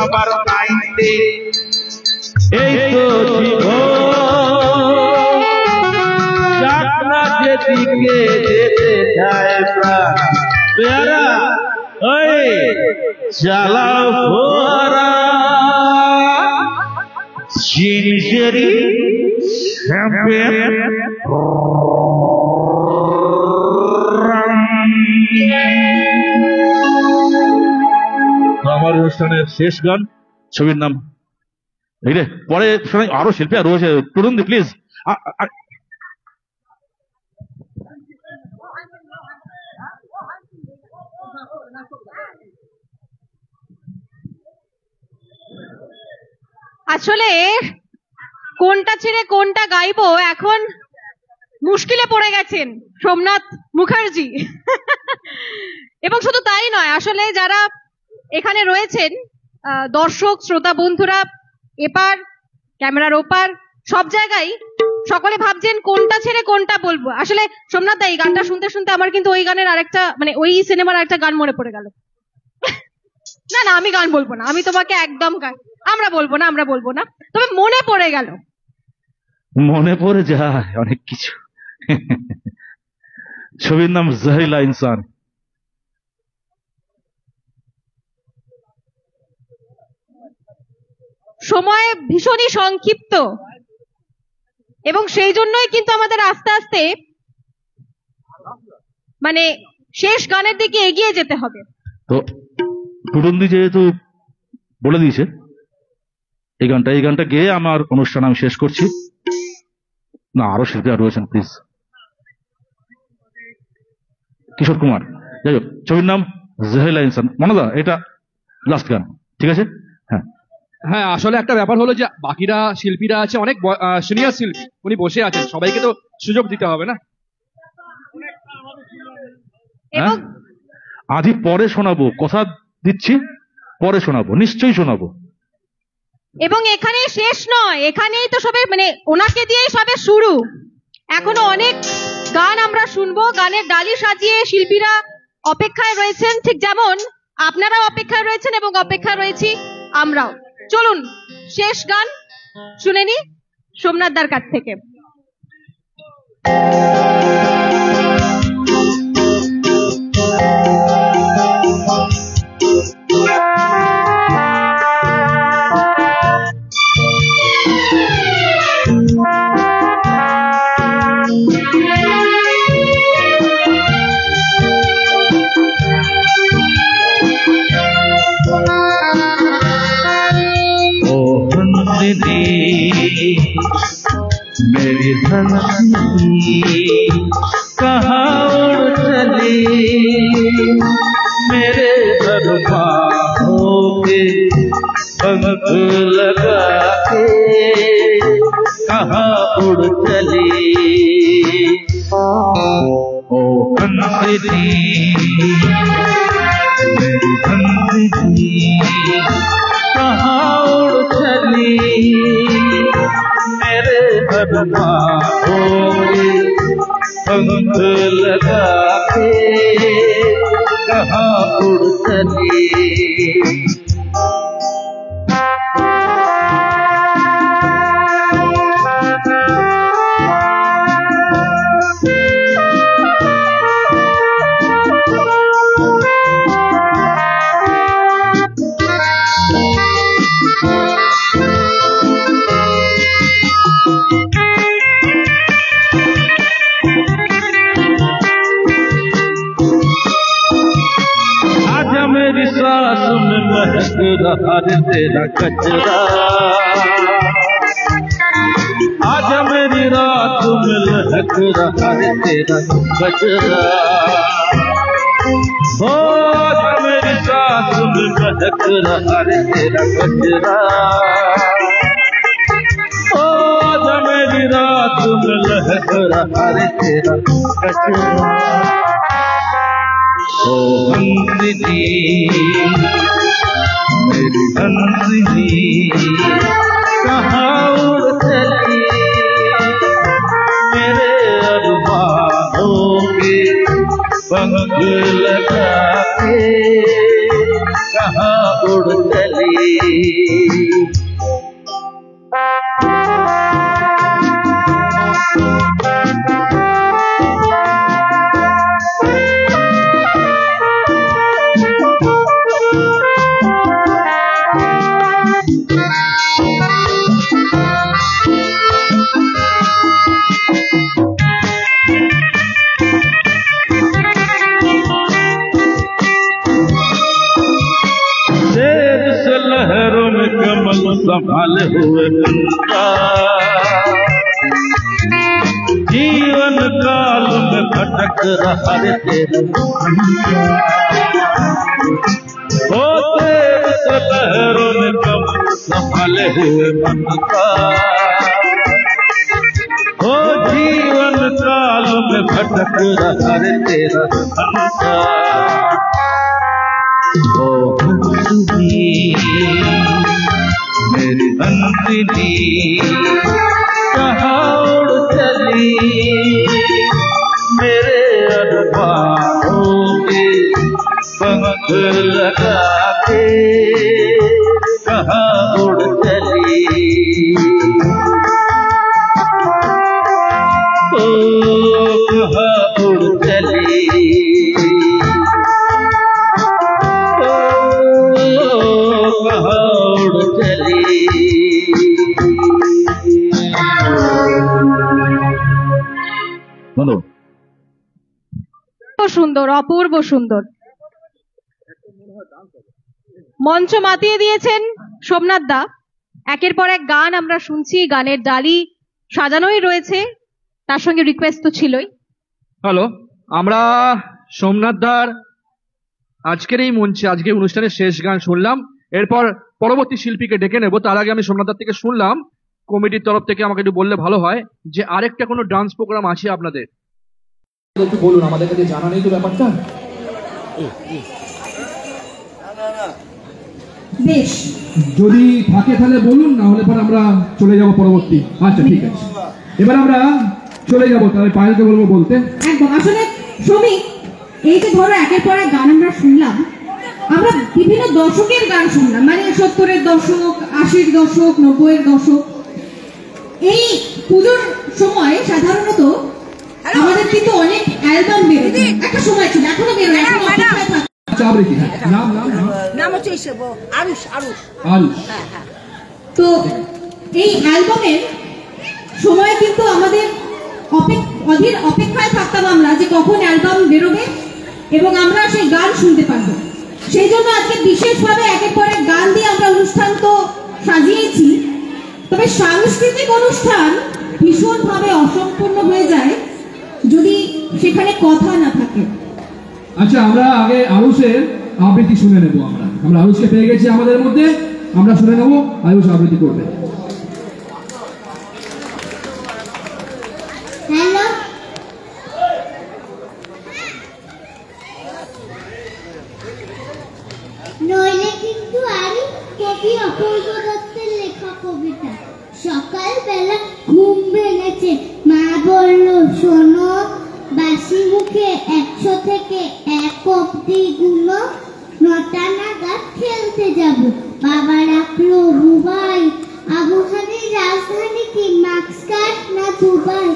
আমার নাইতে এই তো যাত্রা যেদিকে যেতে যায় প্রাণ পেয়ারা ওই চালাও ফোয়ারা জিনজেরি শ্যাম্পেন আমার অনুষ্ঠানের শেষ গান, ছবির নাম এই রে, পরে আরো শিল্পী আর রয়েছে, টুরুন দি প্লিজ। আসলে কোনটা ছেড়ে কোনটা গাইবো এখন মুশকিলে পড়ে গেছেন সোমনাথ মুখার্জি। এবং শুধু তাই নয়, আসলে যারা এখানে রয়েছেন দর্শক শ্রোতা বন্ধুরা, এপার ক্যামেরার ওপার সব জায়গায় সকলে ভাবছেন কোনটা ছেড়ে কোনটা বলবো। আসলে সোমনাথ দা, এই গানটা শুনতে শুনতে আমার কিন্তু ওই গানের আরেকটা, মানে ওই সিনেমার আরেকটা গান মনে পড়ে গেল। না না, আমি গান বলবো না, আমি তোমাকে একদম আমরা বলবো না, তবে মনে পড়ে গেল। মনে পড়ে যায় অনেক কিছু। ছবির নাম জহিলা ইনসান। সময় ভীষণই সংক্ষিপ্ত এবং সেই জন্যই কিন্তু আমাদের আস্তে আস্তে মানে শেষ গানের দিকে এগিয়ে যেতে হবে। তো টুরুন্দি যেহেতু বলে দিয়েছে এই গানটা গেয়ে আমার অনুষ্ঠান আমি শেষ করছি। না, আরো শিল্পী রয়েছেন, প্লিজ। কিশোর কুমার, যাই হোক, ছবির নাম জহিলা ইনসান। মনোদা, এটা লাস্ট গান, ঠিক আছে? হ্যাঁ হ্যাঁ, আসলে একটা ব্যাপার হলো যে বাকিরা শিল্পীরা আছে, অনেক সিনিয়র শিল্পী, উনি বসে আছেন, সবাইকে তো সুযোগ দিতে হবে না? হ্যাঁ, আদি পরে শোনাবো, কথা দিচ্ছি, পরে শোনাবো, নিশ্চয়ই শোনাবো। এবং এখানে শেষ নয়, এখানেই তো সবে মানে ওনাকে দিয়েই সবে শুরু। এখনো অনেক গান আমরা শুনবো, গানের ডালি সাজিয়ে শিল্পীরা অপেক্ষায় রয়েছেন, ঠিক যেমন আপনারাও অপেক্ষায় রয়েছেন এবং অপেক্ষায় রয়েছি আমরাও। চলুন শেষ গান শুনে নি সোমনাথ দার কাছ থেকে। मेरी हंसी कहाँ उड़ चली, मेरे बरबादों के पंख लगा के कहाँ उड़ चली। ओ हंसती मेरी हंसती कहाँ उड़ चली, मेरे बरबादों के पंख लगा के कहाँ उड़ चली। रहा रे तेरा कचरा आज मेरी रात में लहक रहा रे तेरा कचरा हो आज मेरी रात में लहक रहा रे तेरा कचरा हो आज मेरी रात में लहक रहा रे तेरा कचरा ओ हंसनी मेरी हंसनी कहाँ उड़ चली मेरे अरमानों के पंख लगा के कहाँ उड़ चली लहरों में कमल संभाले हुए बंदा जीवन काल में भटक रहा रे तेरा ओ तेरे लहरों में कमल संभाले हुए बंदा ओ जीवन काल में भटक रहा रे तेरा बंदा ओ हंसनी मेरी हंसनी कहाँ उड़ चली मेरे अरमानों के पंख लगा के कहाँ उड़ चली ओ कहाँ उड़ चली সুন্দর, অপূর্ব সুন্দর। মঞ্চ মাতিয়ে দিয়েছেন সোমনাথ দা। একের পর এক গান আমরা শুনছি, গানের ডালি সাজানোই রয়েছে, তার সঙ্গে রিকোয়েস্ট তো ছিলই। হ্যালো, আমরা সোমনাথ দার আজকের এই মঞ্চে আজকে অনুষ্ঠানের শেষ গান শুনলাম। এরপর পরবর্তী শিল্পীকে ডেকে নেব। তার আগে আমি সোমনাথ দার থেকে শুনলাম, কমিটির তরফ থেকে আমাকে একটু বললে ভালো হয় যে আরেকটা কোনো ডান্স প্রোগ্রাম আছে আপনাদের, একটু বলুন, আমাদের কাছে জানা নেই তো ব্যাপারটা। বেশ, যদি থাকে তাহলে বলুন, না হলে পর আমরা চলে যাব পরবর্তী। আচ্ছা ঠিক আছে, এবার আমরা চলে যাব। তাহলে পায়েলকে বলবো বলতে। একদম। আসলে শ্রমিক, এই যে ধরো একের পর এক গান আমরা শুনলাম, আমরা বিভিন্ন দশকের গান শুনলাম, মানে 70-এর দশক, 80-র দশক, 90-এর দশক। এই পুজোর সময় সাধারণত আমাদের কিন্তু অনেক অ্যালবাম বেরোতো, একটা সময় ছিল, এখনো বেরোয়, এখন অপেক্ষায় থাকে। তো এই অ্যালবামের সময় কিন্তু আমাদের অধীর অপেক্ষায় থাকতাম আমরা যে কখন অ্যালবাম বেরোবে এবং আমরা সেই গান শুনতে পারবো। সেই জন্য আজকে বিশেষভাবে একের পর এক গান দিয়ে আমরা অনুষ্ঠান তো সাজিয়েছি, তবে সাংস্কৃতিক অনুষ্ঠান ভীষণভাবে অসম্পূর্ণ হয়ে যায় যদি সেখানে কথা না থাকে। আচ্ছা, আমরা আগে আরুষের আবৃত্তি শুনে নেবো। আমরা আরুষকে পেয়ে গেছি আমাদের মধ্যে, আমরা শুনে নেবো আরুষ আবৃত্তি করবে। হ্যালো, নইলে কিন্তু আর কবি অপূর্ব দত্তের লেখা কবিতা। সকালবেলা ঘুম ভেঙেছে, মা বলল শোনো, বাসি মুখে 100 থেকে 1 অব্দি গুনো, 9টা নাগাদ খেলতে যাব। বাবা রাখলো রুবাই, আবুধানির রাজধানী কি মাস্কাট না দুবাই?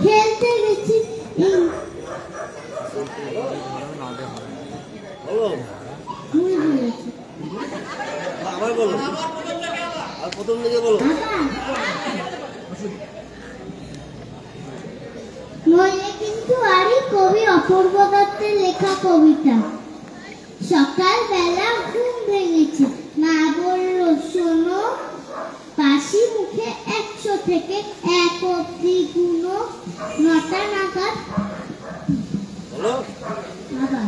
খেলতে গেছি নইলে কিন্তু আরই কবি অপূর্ব দত্তের লেখা কবিতা। সকালবেলা ঘুম ভেঙেছে, মা বলল শোনো, বাসি মুখে 100 থেকে 1 অব্দি গুনো, 9টা নাগাদ আবার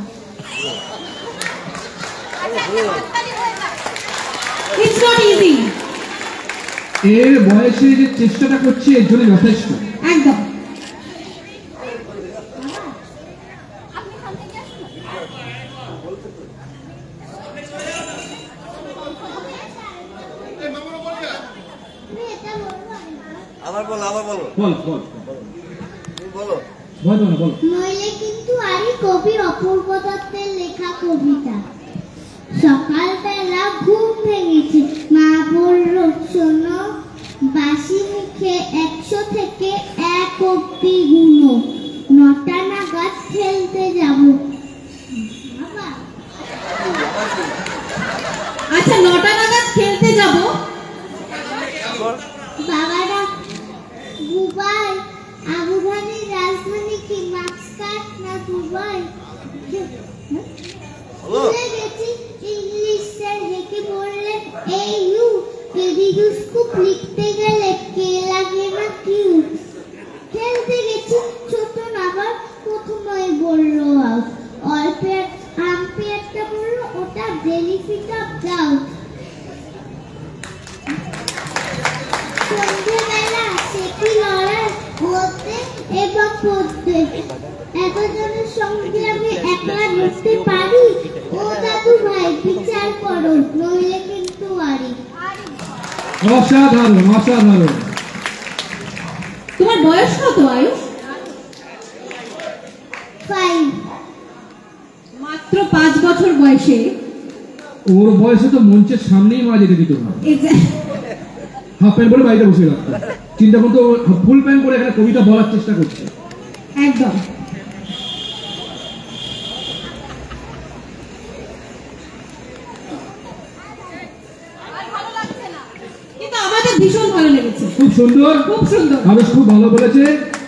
ইটস নট ইজি। এর বয়সে যে চেষ্টাটা করছি এর জন্য যথেষ্ট। একদম। বল নইলে কিন্তু আরই কবির অপূর্ব দত্তের লেখা কবিতা। সকালবেলা ঘুম ভেঙেছে, মা বলল শোনো, বাসি মুখে 100 থেকে 1 অব্দি গুনো, 9টা নাগাদ খেলতে যাব। আচ্ছা, 9টা নাগাদ খেলতে যাব। বাবারা, দুবাই আবুধাবির রাজধানী কি মাস্কাট না দুবাই? ভুলে গেছি। ইংলিশ স্যার হেঁকে বললেন এই ইউ টেলিস্কোপ লিখতে গেলে কে লাগে না কিউ। খেলতে গেছি, ছোট নাগাদ প্রথমেই বলল আউট, আম্পায়ারটা বলল ওটা বেনিফিট অফ ডাউট। সন্ধ্যেবেলা সে কি লড়াই হতে এবং পড়তে, এতজনের সঙ্গে আমি একলা লড়তে পারি? ও দাদু ভাই বিচার করো, নইলে কিন্তু আরি। অসাধারণ, অসাধারণ। তোমার বয়স কত আয়ুষ? 5। মাত্র 5 বছর বয়সে। ওর বয়সে তো মঞ্চের সামনেই মারা যেতে দিত না, হাফ প্যান্ট পরে বাড়িতে বসে রাখতো। চিন্তা করতো ফুল প্যান্ট পরে এখানে কবিতা বলার চেষ্টা করছে। একদম। কিন্তু আমাদের ভীষণ ভালো লেগেছে। খুব সুন্দর, খুব সুন্দর। আবেশ খুব ভালো বলেছে।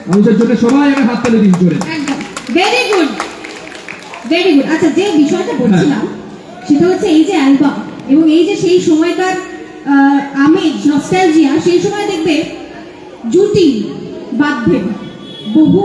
আবেশের জন্য সবাই একটা হাততালি দিন জোরে। একদম, ভেরি গুড, ভেরি গুড। আচ্ছা, যে বিষয়টা বলছিলাম সেটা হচ্ছে এই যে অ্যালবাম এবং এই যে সেই সময়কার আমেজ, নস্টালজিয়া, সেই সময় দেখবে জুটি বাঁধবে বহু